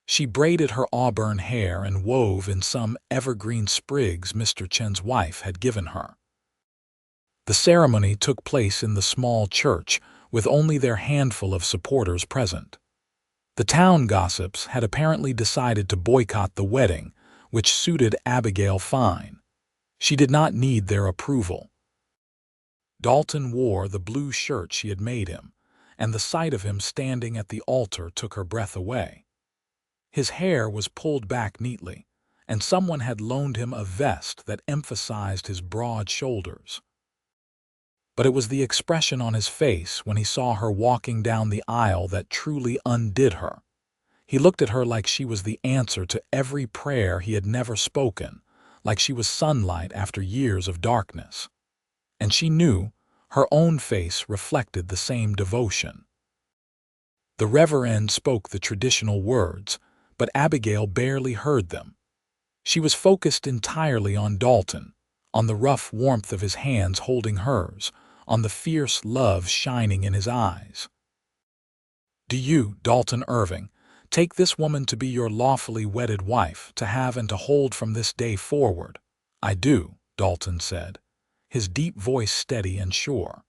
She braided her auburn hair and wove in some evergreen sprigs Mr. Chen's wife had given her. The ceremony took place in the small church, with only their handful of supporters present. The town gossips had apparently decided to boycott the wedding, which suited Abigail fine. She did not need their approval. Dalton wore the blue shirt she had made him, and the sight of him standing at the altar took her breath away. His hair was pulled back neatly, and someone had loaned him a vest that emphasized his broad shoulders. But it was the expression on his face when he saw her walking down the aisle that truly undid her. He looked at her like she was the answer to every prayer he had never spoken, like she was sunlight after years of darkness. And she knew her own face reflected the same devotion. The Reverend spoke the traditional words, but Abigail barely heard them. She was focused entirely on Dalton, on the rough warmth of his hands holding hers, on the fierce love shining in his eyes. "Do you, Dalton Irving, take this woman to be your lawfully wedded wife, to have and to hold from this day forward?" "I do," Dalton said, his deep voice steady and sure.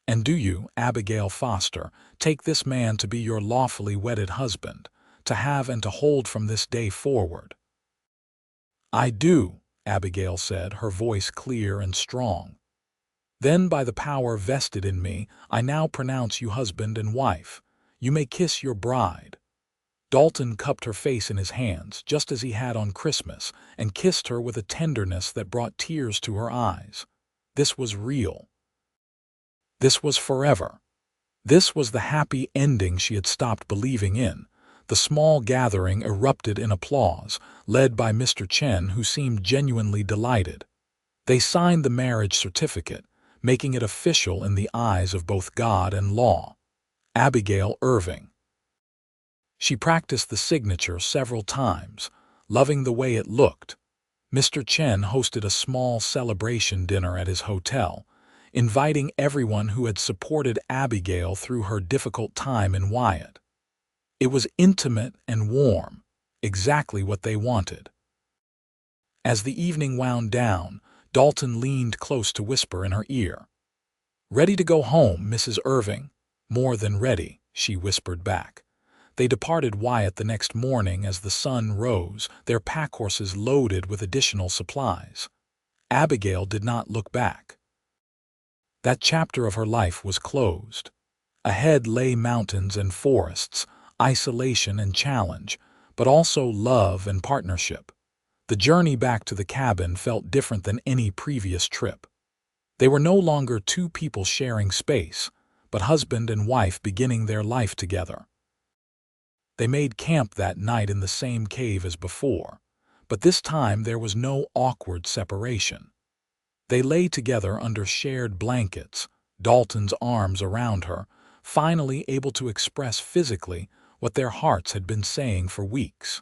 "And do you, Abigail Foster, take this man to be your lawfully wedded husband, to have and to hold from this day forward?" "I do," Abigail said, her voice clear and strong. "Then by the power vested in me, I now pronounce you husband and wife. You may kiss your bride." Dalton cupped her face in his hands, just as he had on Christmas, and kissed her with a tenderness that brought tears to her eyes. This was real. This was forever. This was the happy ending she had stopped believing in. The small gathering erupted in applause, led by Mr. Chen, who seemed genuinely delighted. They signed the marriage certificate, making it official in the eyes of both God and law. Abigail Irving. She practiced the signature several times, loving the way it looked. Mr. Chen hosted a small celebration dinner at his hotel, inviting everyone who had supported Abigail through her difficult time in Wyatt. It was intimate and warm, exactly what they wanted. As the evening wound down, Dalton leaned close to whisper in her ear. "Ready to go home, Mrs. Irving?" "More than ready," she whispered back. They departed Wyatt the next morning as the sun rose, their pack horses loaded with additional supplies. Abigail did not look back. That chapter of her life was closed. Ahead lay mountains and forests, isolation and challenge, but also love and partnership. The journey back to the cabin felt different than any previous trip. They were no longer two people sharing space, but husband and wife beginning their life together. They made camp that night in the same cave as before, but this time there was no awkward separation. They lay together under shared blankets, Dalton's arms around her, finally able to express physically what their hearts had been saying for weeks.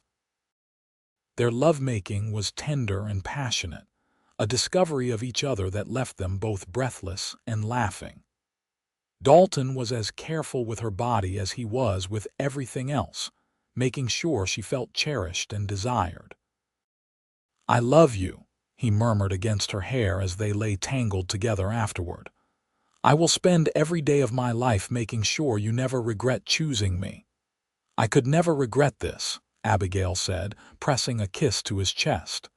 Their lovemaking was tender and passionate, a discovery of each other that left them both breathless and laughing. Dalton was as careful with her body as he was with everything else, making sure she felt cherished and desired. "I love you," he murmured against her hair as they lay tangled together afterward. "I will spend every day of my life making sure you never regret choosing me." "I could never regret this," Abigail said, pressing a kiss to his chest.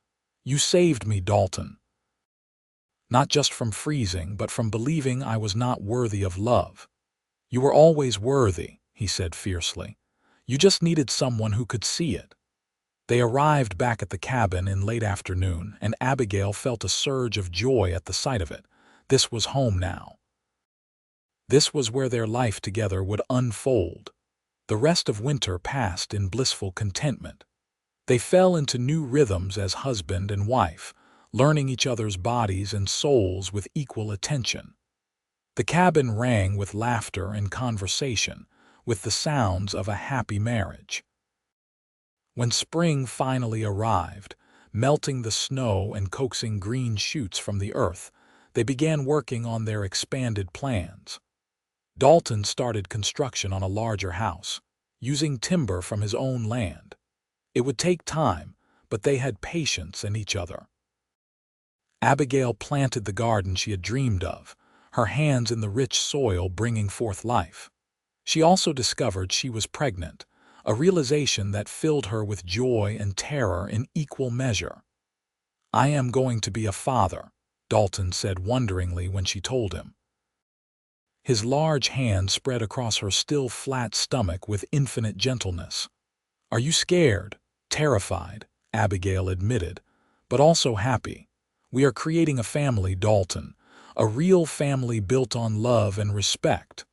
"You saved me, Dalton. Not just from freezing, but from believing I was not worthy of love." "You were always worthy," he said fiercely. "You just needed someone who could see it." They arrived back at the cabin in late afternoon, and Abigail felt a surge of joy at the sight of it. This was home now. This was where their life together would unfold. The rest of winter passed in blissful contentment. They fell into new rhythms as husband and wife, learning each other's bodies and souls with equal attention. The cabin rang with laughter and conversation, with the sounds of a happy marriage. When spring finally arrived, melting the snow and coaxing green shoots from the earth, they began working on their expanded plans. Dalton started construction on a larger house, using timber from his own land. It would take time, but they had patience in each other. Abigail planted the garden she had dreamed of, her hands in the rich soil bringing forth life. She also discovered she was pregnant, a realization that filled her with joy and terror in equal measure. "I am going to be a father," Dalton said wonderingly when she told him. His large hand spread across her still flat stomach with infinite gentleness. "Are you scared?" "Terrified," Abigail admitted, "but also happy. We are creating a family, Dalton, a real family built on love and respect.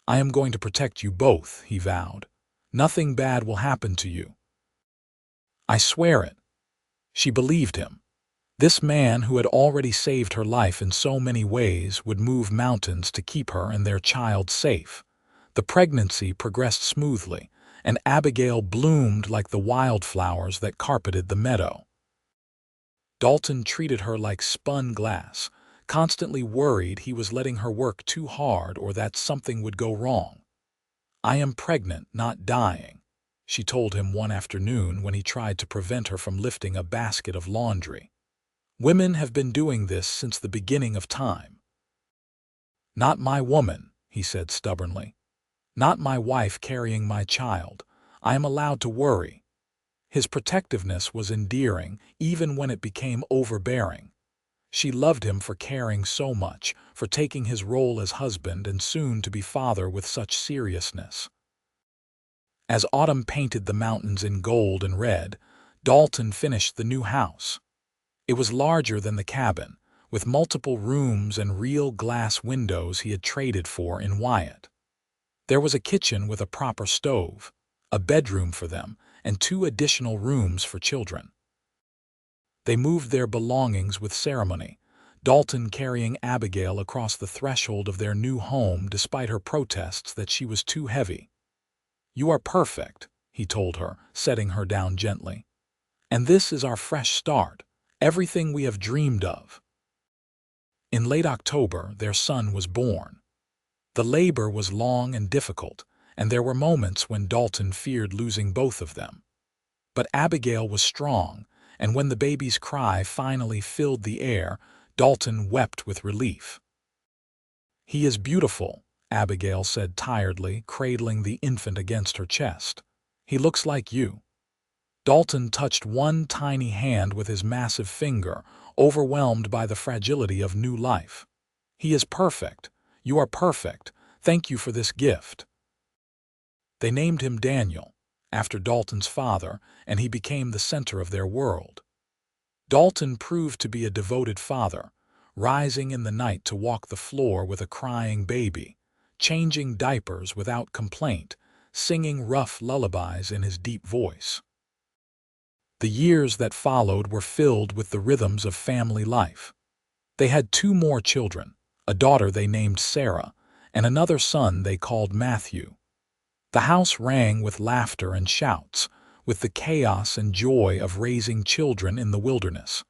I am going to protect you both," he vowed. "Nothing bad will happen to you." "I swear it." She believed him. This man who had already saved her life in so many ways would move mountains to keep her and their child safe. The pregnancy progressed smoothly, and Abigail bloomed like the wildflowers that carpeted the meadow. Dalton treated her like spun glass, constantly worried he was letting her work too hard or that something would go wrong. "I am pregnant, not dying," she told him one afternoon when he tried to prevent her from lifting a basket of laundry. "Women have been doing this since the beginning of time." "Not my woman," he said stubbornly. "Not my wife carrying my child. I am allowed to worry." His protectiveness was endearing, even when it became overbearing. She loved him for caring so much, for taking his role as husband and soon-to-be father with such seriousness. As autumn painted the mountains in gold and red, Dalton finished the new house. It was larger than the cabin, with multiple rooms and real glass windows he had traded for in Wyatt. There was a kitchen with a proper stove, a bedroom for them, and 2 additional rooms for children. They moved their belongings with ceremony, Dalton carrying Abigail across the threshold of their new home despite her protests that she was too heavy. "You are perfect," he told her, setting her down gently. "And this is our fresh start, everything we have dreamed of." In late October, their son was born. The labor was long and difficult, and there were moments when Dalton feared losing both of them. But Abigail was strong, and when the baby's cry finally filled the air, Dalton wept with relief. "He is beautiful," Abigail said tiredly, cradling the infant against her chest. "He looks like you." Dalton touched one tiny hand with his massive finger, overwhelmed by the fragility of new life. "He is perfect. You are perfect. Thank you for this gift." They named him Daniel, after Dalton's father, and he became the center of their world. Dalton proved to be a devoted father, rising in the night to walk the floor with a crying baby, changing diapers without complaint, singing rough lullabies in his deep voice. The years that followed were filled with the rhythms of family life. They had two more children, a daughter they named Sarah, and another son they called Matthew. The house rang with laughter and shouts, with the chaos and joy of raising children in the wilderness.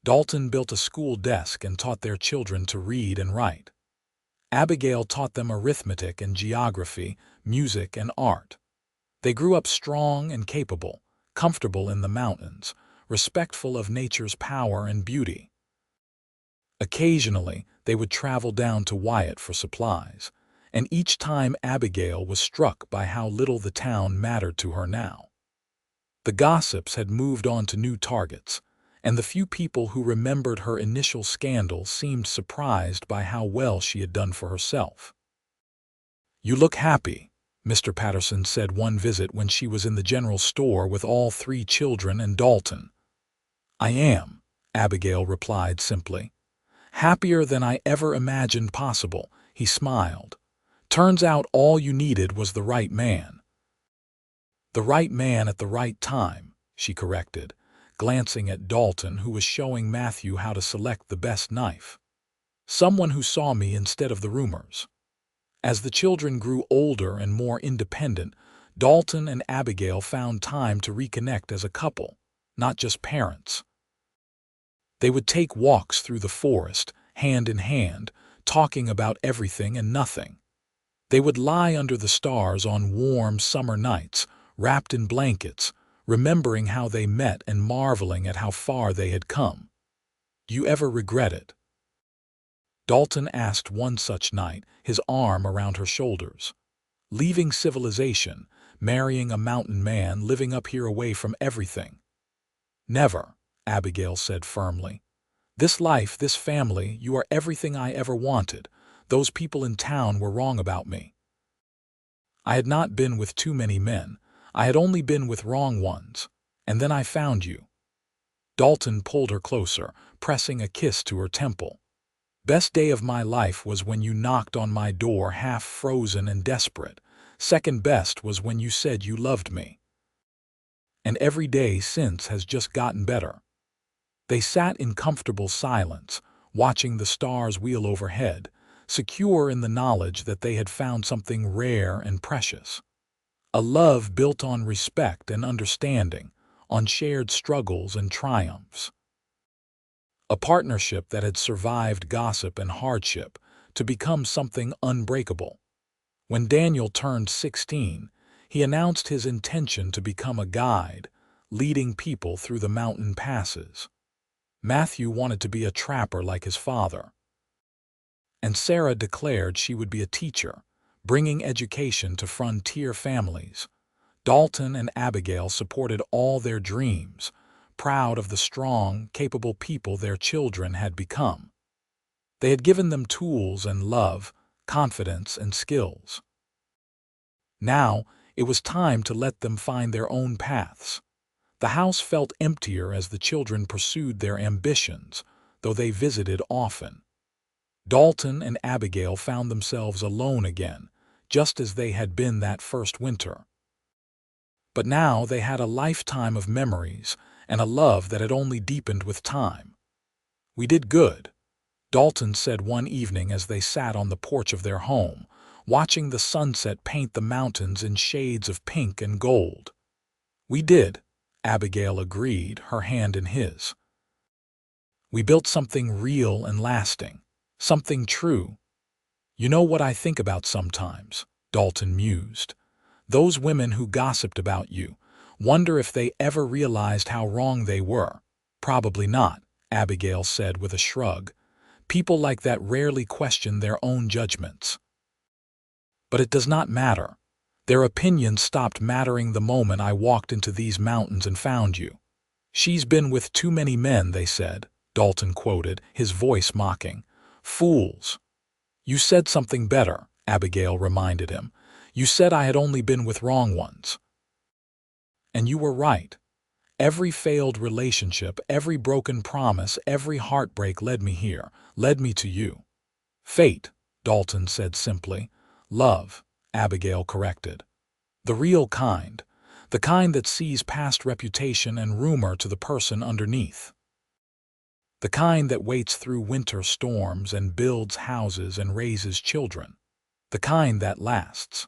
Dalton built a school desk and taught their children to read and write. Abigail taught them arithmetic and geography, music and art. They grew up strong and capable, comfortable in the mountains, respectful of nature's power and beauty. Occasionally, they would travel down to Wyatt for supplies, and each time Abigail was struck by how little the town mattered to her now. The gossips had moved on to new targets, and the few people who remembered her initial scandal seemed surprised by how well she had done for herself. "You look happy," Mr. Patterson said one visit when she was in the general store with all three children and Dalton. "I am," Abigail replied simply. "Happier than I ever imagined possible," he smiled. "Turns out all you needed was the right man." "The right man at the right time," she corrected, glancing at Dalton, who was showing Matthew how to select the best knife. "Someone who saw me instead of the rumors." As the children grew older and more independent, Dalton and Abigail found time to reconnect as a couple, not just parents. They would take walks through the forest, hand in hand, talking about everything and nothing. They would lie under the stars on warm summer nights, wrapped in blankets, remembering how they met and marveling at how far they had come. "Do you ever regret it?" Dalton asked one such night, his arm around her shoulders. "Leaving civilization, marrying a mountain man, living up here away from everything." "Never," Abigail said firmly. "This life, this family, you are everything I ever wanted. Those people in town were wrong about me. I had not been with too many men. I had only been with wrong ones. And then I found you." Dalton pulled her closer, pressing a kiss to her temple. "Best day of my life was when you knocked on my door half frozen and desperate. Second best was when you said you loved me. And every day since has just gotten better." They sat in comfortable silence, watching the stars wheel overhead, secure in the knowledge that they had found something rare and precious. A love built on respect and understanding, on shared struggles and triumphs. A partnership that had survived gossip and hardship to become something unbreakable. When Daniel turned 16, he announced his intention to become a guide, leading people through the mountain passes. Matthew wanted to be a trapper like his father. And Sarah declared she would be a teacher, bringing education to frontier families. Dalton and Abigail supported all their dreams, proud of the strong, capable people their children had become. They had given them tools and love, confidence and skills. Now, it was time to let them find their own paths. The house felt emptier as the children pursued their ambitions, though they visited often. Dalton and Abigail found themselves alone again, just as they had been that first winter. But now they had a lifetime of memories and a love that had only deepened with time. "We did good," Dalton said one evening as they sat on the porch of their home, watching the sunset paint the mountains in shades of pink and gold. "We did," Abigail agreed, her hand in his. "We built something real and lasting, something true." "You know what I think about sometimes," Dalton mused. "Those women who gossiped about you, wonder if they ever realized how wrong they were." "Probably not," Abigail said with a shrug. "People like that rarely question their own judgments." "But it does not matter. Their opinions stopped mattering the moment I walked into these mountains and found you." "She's been with too many men," they said, Dalton quoted, his voice mocking. "Fools." "You said something better," Abigail reminded him. "You said I had only been with wrong ones." "And you were right. Every failed relationship, every broken promise, every heartbreak led me here, led me to you." "Fate," Dalton said simply. "Love," Abigail corrected. "The real kind. The kind that sees past reputation and rumor to the person underneath. The kind that waits through winter storms and builds houses and raises children. The kind that lasts."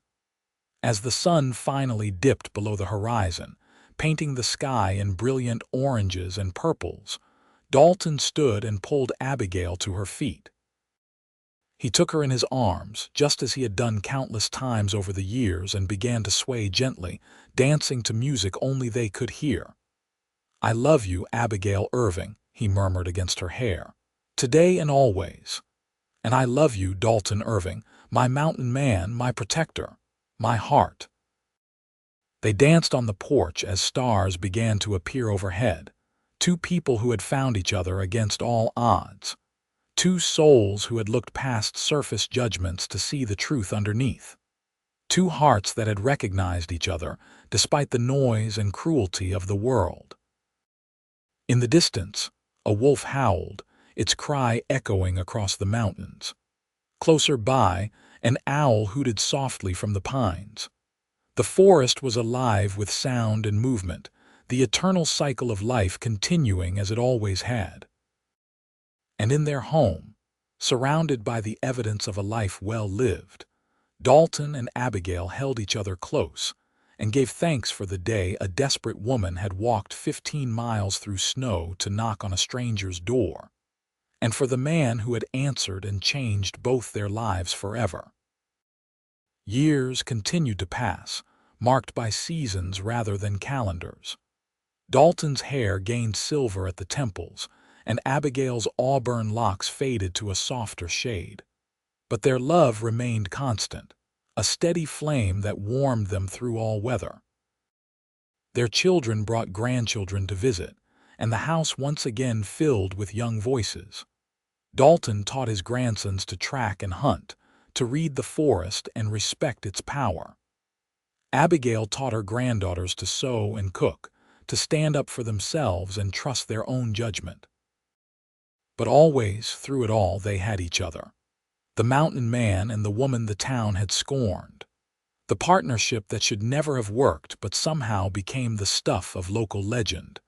As the sun finally dipped below the horizon, painting the sky in brilliant oranges and purples, Dalton stood and pulled Abigail to her feet. He took her in his arms, just as he had done countless times over the years, and began to sway gently, dancing to music only they could hear. "I love you, Abigail Irving," he murmured against her hair. "Today and always. And I love you, Dalton Irving, my mountain man, my protector, my heart." They danced on the porch as stars began to appear overhead, two people who had found each other against all odds, two souls who had looked past surface judgments to see the truth underneath, two hearts that had recognized each other despite the noise and cruelty of the world. In the distance, a wolf howled, its cry echoing across the mountains. Closer by, an owl hooted softly from the pines. The forest was alive with sound and movement, the eternal cycle of life continuing as it always had. And in their home, surrounded by the evidence of a life well lived, Dalton and Abigail held each other close and gave thanks for the day a desperate woman had walked 15 miles through snow to knock on a stranger's door, and for the man who had answered and changed both their lives forever. Years continued to pass, marked by seasons rather than calendars. Dalton's hair gained silver at the temples, and Abigail's auburn locks faded to a softer shade. But their love remained constant, a steady flame that warmed them through all weather. Their children brought grandchildren to visit, and the house once again filled with young voices. Dalton taught his grandsons to track and hunt, to read the forest and respect its power. Abigail taught her granddaughters to sew and cook, to stand up for themselves and trust their own judgment. But always, through it all, they had each other. The mountain man and the woman the town had scorned. The partnership that should never have worked but somehow became the stuff of local legend.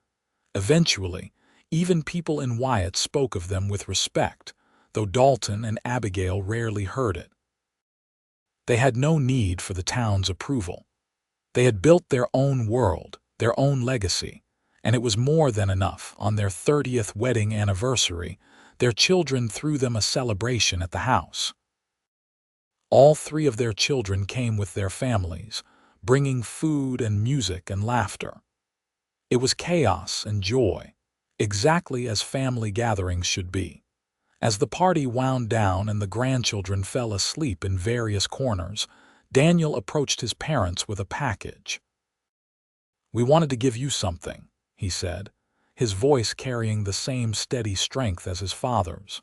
Eventually, even people in Wyatt spoke of them with respect, though Dalton and Abigail rarely heard it. They had no need for the town's approval. They had built their own world, their own legacy, and it was more than enough. On their 30th wedding anniversary, their children threw them a celebration at the house. All three of their children came with their families, bringing food and music and laughter. It was chaos and joy, exactly as family gatherings should be. As the party wound down and the grandchildren fell asleep in various corners, Daniel approached his parents with a package. "We wanted to give you something," he said, his voice carrying the same steady strength as his father's.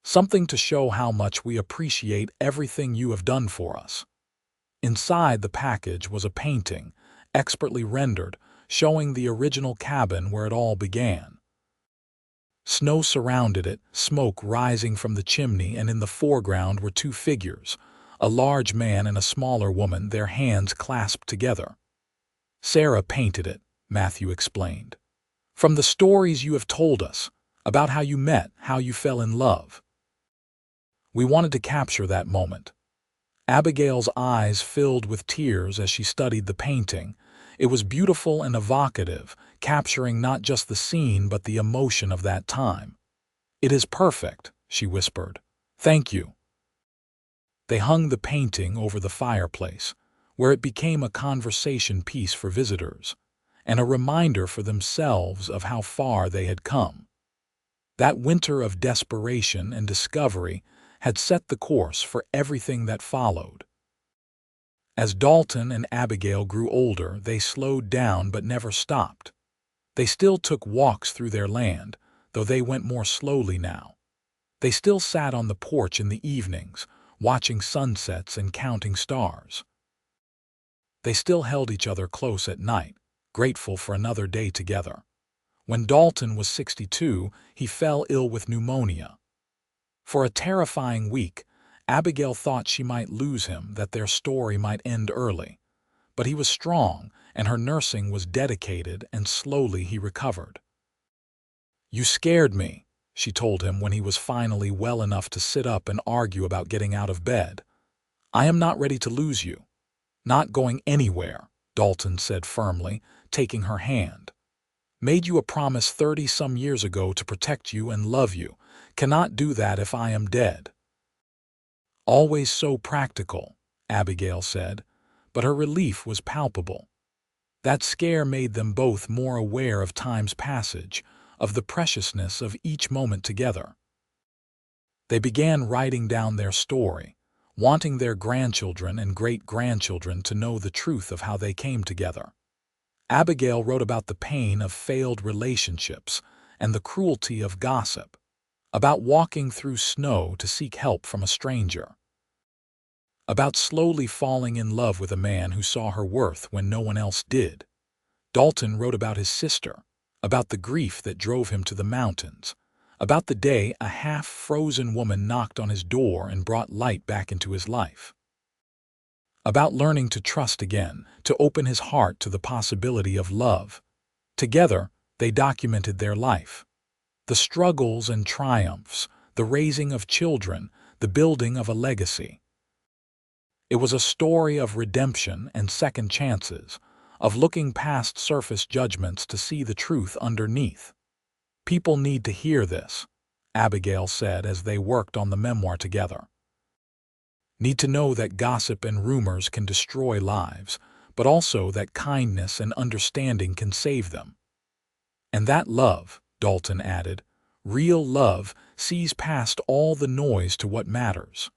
"Something to show how much we appreciate everything you have done for us." Inside the package was a painting, expertly rendered, showing the original cabin where it all began. Snow surrounded it, smoke rising from the chimney, and in the foreground were two figures, a large man and a smaller woman, their hands clasped together. "Sarah painted it," Matthew explained. "From the stories you have told us, about how you met, how you fell in love. We wanted to capture that moment. Abigail's eyes filled with tears as she studied the painting. It was beautiful and evocative, capturing not just the scene but the emotion of that time. "It is perfect," she whispered. "Thank you." They hung the painting over the fireplace, where it became a conversation piece for visitors, and a reminder for themselves of how far they had come. That winter of desperation and discovery had set the course for everything that followed. As Dalton and Abigail grew older, they slowed down but never stopped. They still took walks through their land, though they went more slowly now. They still sat on the porch in the evenings, watching sunsets and counting stars. They still held each other close at night, grateful for another day together. When Dalton was 62, he fell ill with pneumonia. For a terrifying week, Abigail thought she might lose him, that their story might end early. But he was strong, and her nursing was dedicated, and slowly he recovered. "You scared me," she told him when he was finally well enough to sit up and argue about getting out of bed. "I am not ready to lose you." "Not going anywhere," Dalton said firmly, taking her hand. "Made you a promise 30-some years ago to protect you and love you. Cannot do that if I am dead." "Always so practical," Abigail said, but her relief was palpable. That scare made them both more aware of time's passage, of the preciousness of each moment together. They began writing down their story, wanting their grandchildren and great-grandchildren to know the truth of how they came together. Abigail wrote about the pain of failed relationships and the cruelty of gossip, about walking through snow to seek help from a stranger, about slowly falling in love with a man who saw her worth when no one else did. Dalton wrote about his sister, about the grief that drove him to the mountains, about the day a half-frozen woman knocked on his door and brought light back into his life, about learning to trust again, to open his heart to the possibility of love. Together, they documented their life. The struggles and triumphs, the raising of children, the building of a legacy. It was a story of redemption and second chances, of looking past surface judgments to see the truth underneath. "People need to hear this," Abigail said as they worked on the memoir together. "Need to know that gossip and rumors can destroy lives, but also that kindness and understanding can save them. And that love," Dalton added, "real love, sees past all the noise to what matters."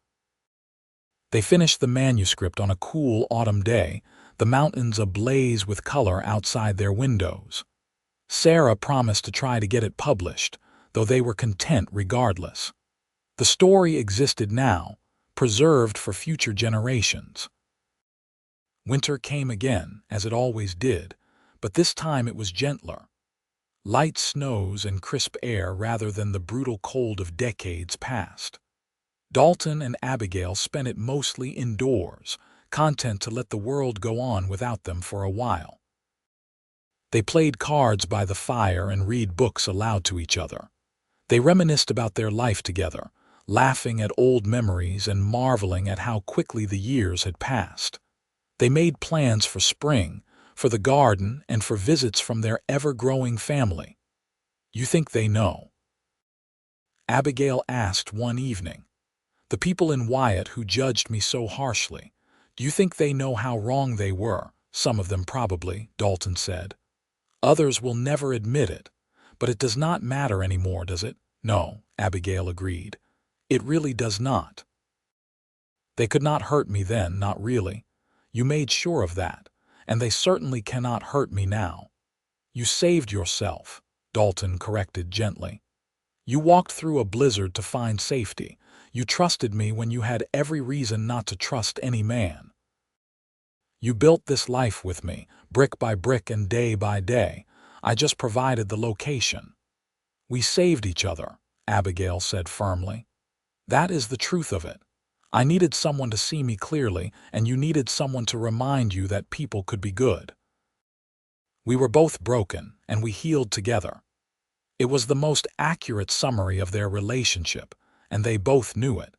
They finished the manuscript on a cool autumn day, the mountains ablaze with color outside their windows. Sarah promised to try to get it published, though they were content regardless. The story existed now, preserved for future generations. Winter came again, as it always did, but this time it was gentler. Light snows and crisp air rather than the brutal cold of decades past. Dalton and Abigail spent it mostly indoors, content to let the world go on without them for a while. They played cards by the fire and read books aloud to each other. They reminisced about their life together, laughing at old memories and marveling at how quickly the years had passed. They made plans for spring, for the garden, and for visits from their ever-growing family. "You think they know?" Abigail asked one evening. "The people in Wyatt who judged me so harshly, do you think they know how wrong they were?" "Some of them probably," Dalton said. "Others will never admit it. But it does not matter anymore, does it?" "No," Abigail agreed. "It really does not. They could not hurt me then, not really. You made sure of that, and they certainly cannot hurt me now." "You saved yourself," Dalton corrected gently. "You walked through a blizzard to find safety. You trusted me when you had every reason not to trust any man. You built this life with me, brick by brick and day by day. I just provided the location." "We saved each other," Abigail said firmly. "That is the truth of it. I needed someone to see me clearly, and you needed someone to remind you that people could be good. We were both broken, and we healed together. It was the most accurate summary of their relationship, and they both knew it.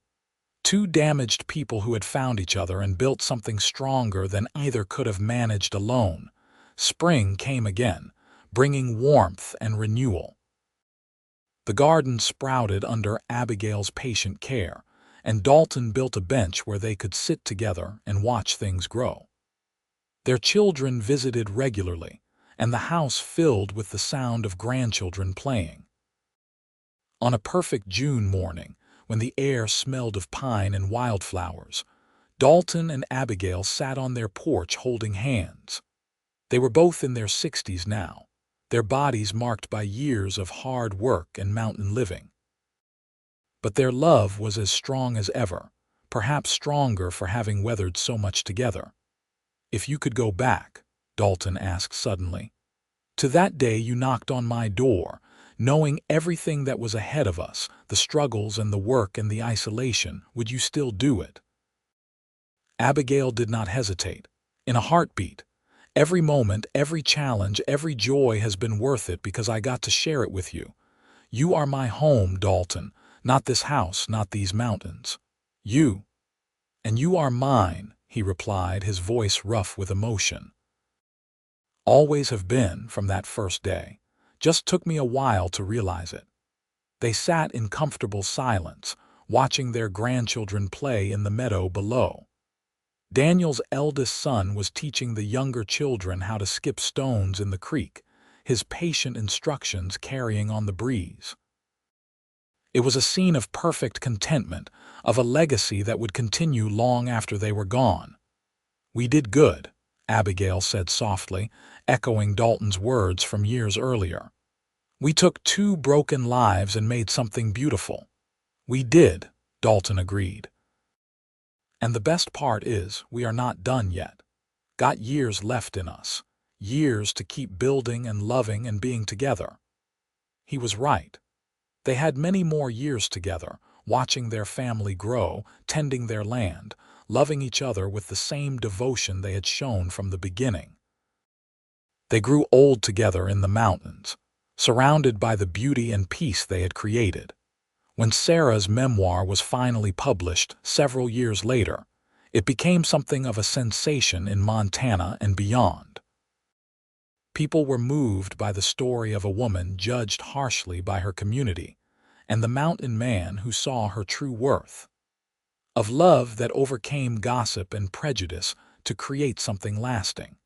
Two damaged people who had found each other and built something stronger than either could have managed alone. Spring came again, bringing warmth and renewal. The garden sprouted under Abigail's patient care, and Dalton built a bench where they could sit together and watch things grow. Their children visited regularly, and the house filled with the sound of grandchildren playing. On a perfect June morning, when the air smelled of pine and wildflowers, Dalton and Abigail sat on their porch holding hands. They were both in their 60s now, their bodies marked by years of hard work and mountain living. But their love was as strong as ever, perhaps stronger for having weathered so much together. "If you could go back," Dalton asked suddenly, "to that day you knocked on my door, knowing everything that was ahead of us, the struggles and the work and the isolation, would you still do it?" Abigail did not hesitate. In a heartbeat, "Every moment, every challenge, every joy has been worth it because I got to share it with you. You are my home, Dalton, not this house, not these mountains. You. And you are mine," he replied, his voice rough with emotion. "Always have been from that first day. Just took me a while to realize it." They sat in comfortable silence, watching their grandchildren play in the meadow below. Daniel's eldest son was teaching the younger children how to skip stones in the creek, his patient instructions carrying on the breeze. It was a scene of perfect contentment, of a legacy that would continue long after they were gone. "We did good," Abigail said softly, echoing Dalton's words from years earlier. "We took two broken lives and made something beautiful." "We did," Dalton agreed. "And the best part is, we are not done yet. Got years left in us. Years to keep building and loving and being together." He was right. They had many more years together, watching their family grow, tending their land, loving each other with the same devotion they had shown from the beginning. They grew old together in the mountains, surrounded by the beauty and peace they had created. When Sarah's memoir was finally published several years later, it became something of a sensation in Montana and beyond. People were moved by the story of a woman judged harshly by her community, and the mountain man who saw her true worth. Of love that overcame gossip and prejudice to create something lasting.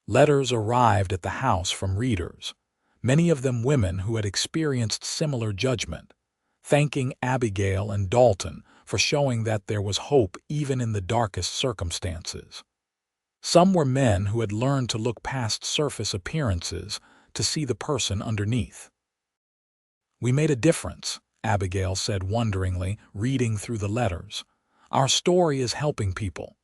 Letters arrived at the house from readers, many of them women who had experienced similar judgment, thanking Abigail and Dalton for showing that there was hope even in the darkest circumstances. Some were men who had learned to look past surface appearances to see the person underneath. "We made a difference," Abigail said wonderingly, reading through the letters. "Our story is helping people."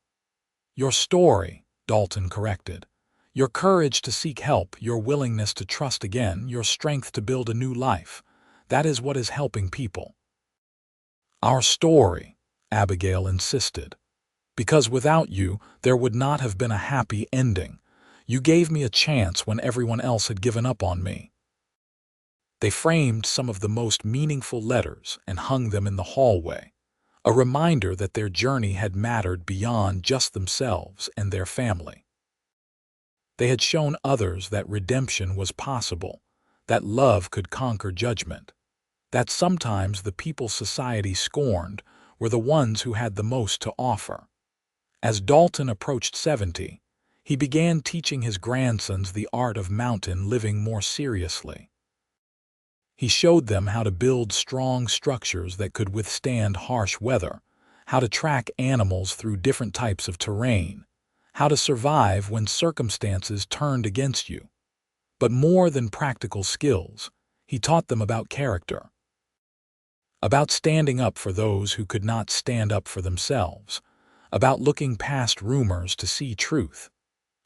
"Your story," Dalton corrected. "Your courage to seek help, your willingness to trust again, your strength to build a new life. That is what is helping people." "Our story," Abigail insisted. "Because without you, there would not have been a happy ending. You gave me a chance when everyone else had given up on me." They framed some of the most meaningful letters and hung them in the hallway, a reminder that their journey had mattered beyond just themselves and their family. They had shown others that redemption was possible, that love could conquer judgment, that sometimes the people society scorned were the ones who had the most to offer. As Dalton approached 70, he began teaching his grandsons the art of mountain living more seriously. He showed them how to build strong structures that could withstand harsh weather, how to track animals through different types of terrain, how to survive when circumstances turned against you. But more than practical skills, he taught them about character, about standing up for those who could not stand up for themselves, about looking past rumors to see truth,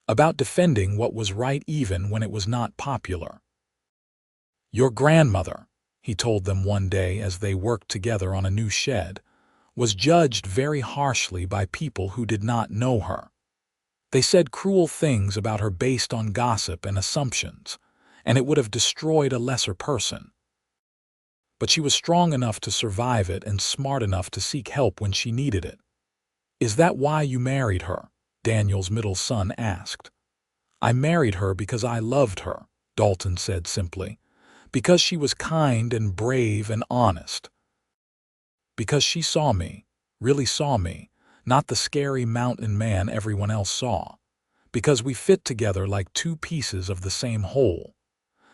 about defending what was right even when it was not popular. "Your grandmother," he told them one day as they worked together on a new shed, "was judged very harshly by people who did not know her. They said cruel things about her based on gossip and assumptions, and it would have destroyed a lesser person. But she was strong enough to survive it and smart enough to seek help when she needed it. "Is that why you married her?" Daniel's middle son asked. "I married her because I loved her," Dalton said simply. "Because she was kind and brave and honest. Because she saw me, really saw me, not the scary mountain man everyone else saw. Because we fit together like two pieces of the same whole.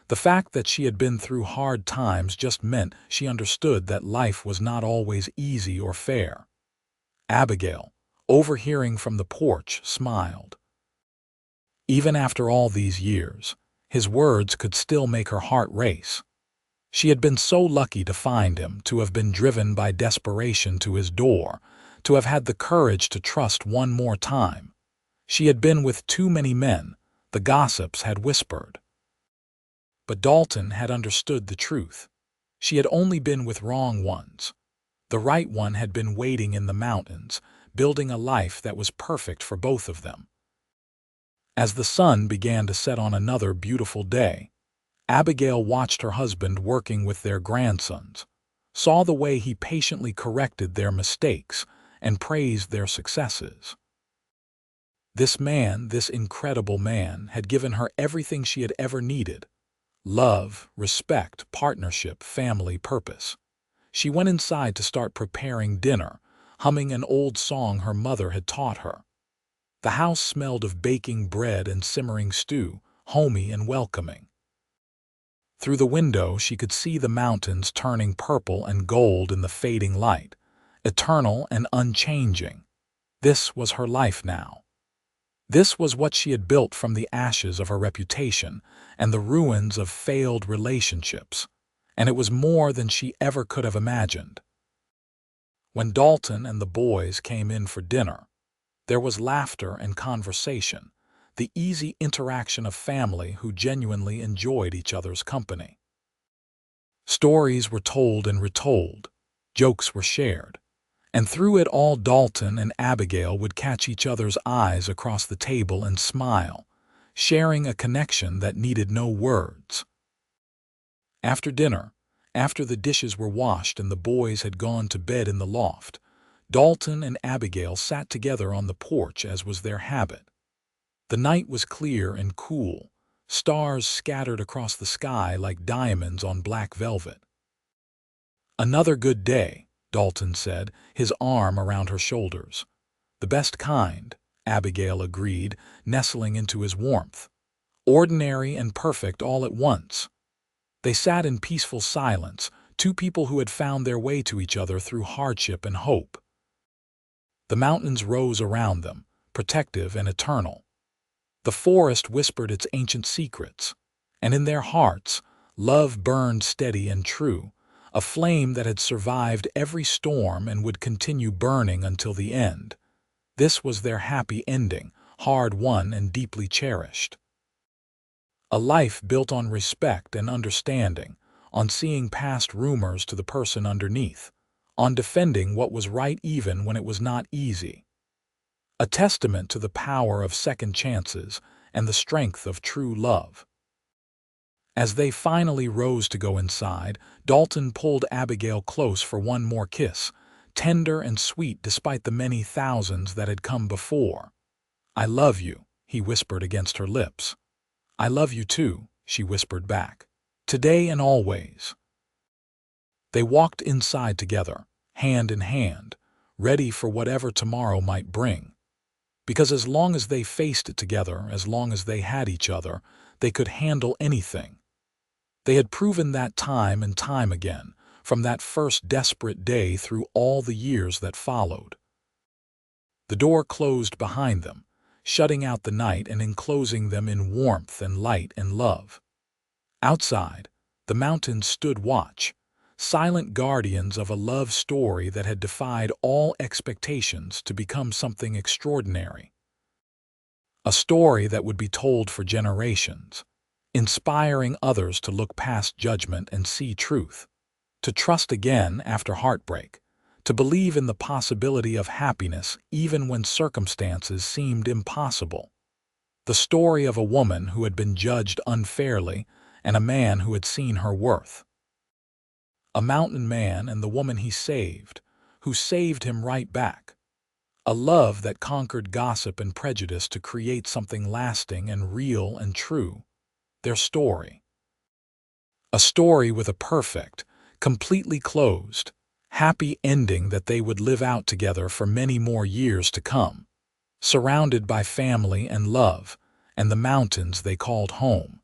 The fact that she had been through hard times just meant she understood that life was not always easy or fair." Abigail, overhearing from the porch, smiled. Even after all these years, his words could still make her heart race. She had been so lucky to find him, to have been driven by desperation to his door, to have had the courage to trust one more time. She had been with too many men, the gossips had whispered. But Dalton had understood the truth. She had only been with wrong ones. The right one had been waiting in the mountains, building a life that was perfect for both of them. As the sun began to set on another beautiful day, Abigail watched her husband working with their grandsons, saw the way he patiently corrected their mistakes and praised their successes. This man, this incredible man, had given her everything she had ever needed: love, respect, partnership, family, purpose. She went inside to start preparing dinner, humming an old song her mother had taught her. The house smelled of baking bread and simmering stew, homey and welcoming. Through the window she could see the mountains turning purple and gold in the fading light, eternal and unchanging. This was her life now. This was what she had built from the ashes of her reputation and the ruins of failed relationships, and it was more than she ever could have imagined. When Dalton and the boys came in for dinner, there was laughter and conversation, the easy interaction of family who genuinely enjoyed each other's company. Stories were told and retold, jokes were shared, and through it all Dalton and Abigail would catch each other's eyes across the table and smile, sharing a connection that needed no words. After dinner, after the dishes were washed and the boys had gone to bed in the loft, Dalton and Abigail sat together on the porch as was their habit. The night was clear and cool, stars scattered across the sky like diamonds on black velvet. "Another good day," Dalton said, his arm around her shoulders. "The best kind," Abigail agreed, nestling into his warmth. "Ordinary and perfect all at once." They sat in peaceful silence, two people who had found their way to each other through hardship and hope. The mountains rose around them, protective and eternal. The forest whispered its ancient secrets, and in their hearts, love burned steady and true, a flame that had survived every storm and would continue burning until the end. This was their happy ending, hard-won and deeply cherished. A life built on respect and understanding, on seeing past rumors to the person underneath, on defending what was right even when it was not easy. A testament to the power of second chances and the strength of true love. As they finally rose to go inside, Dalton pulled Abigail close for one more kiss, tender and sweet despite the many thousands that had come before. "I love you," he whispered against her lips. "I love you too," she whispered back. "Today and always." They walked inside together, hand in hand, ready for whatever tomorrow might bring. Because as long as they faced it together, as long as they had each other, they could handle anything. They had proven that time and time again, from that first desperate day through all the years that followed. The door closed behind them, shutting out the night and enclosing them in warmth and light and love. Outside, the mountains stood watch, silent guardians of a love story that had defied all expectations to become something extraordinary. A story that would be told for generations, inspiring others to look past judgment and see truth, to trust again after heartbreak, to believe in the possibility of happiness even when circumstances seemed impossible. The story of a woman who had been judged unfairly and a man who had seen her worth. A mountain man and the woman he saved, who saved him right back. A love that conquered gossip and prejudice to create something lasting and real and true. Their story. A story with a perfect, completely closed, happy ending that they would live out together for many more years to come, surrounded by family and love and the mountains they called home.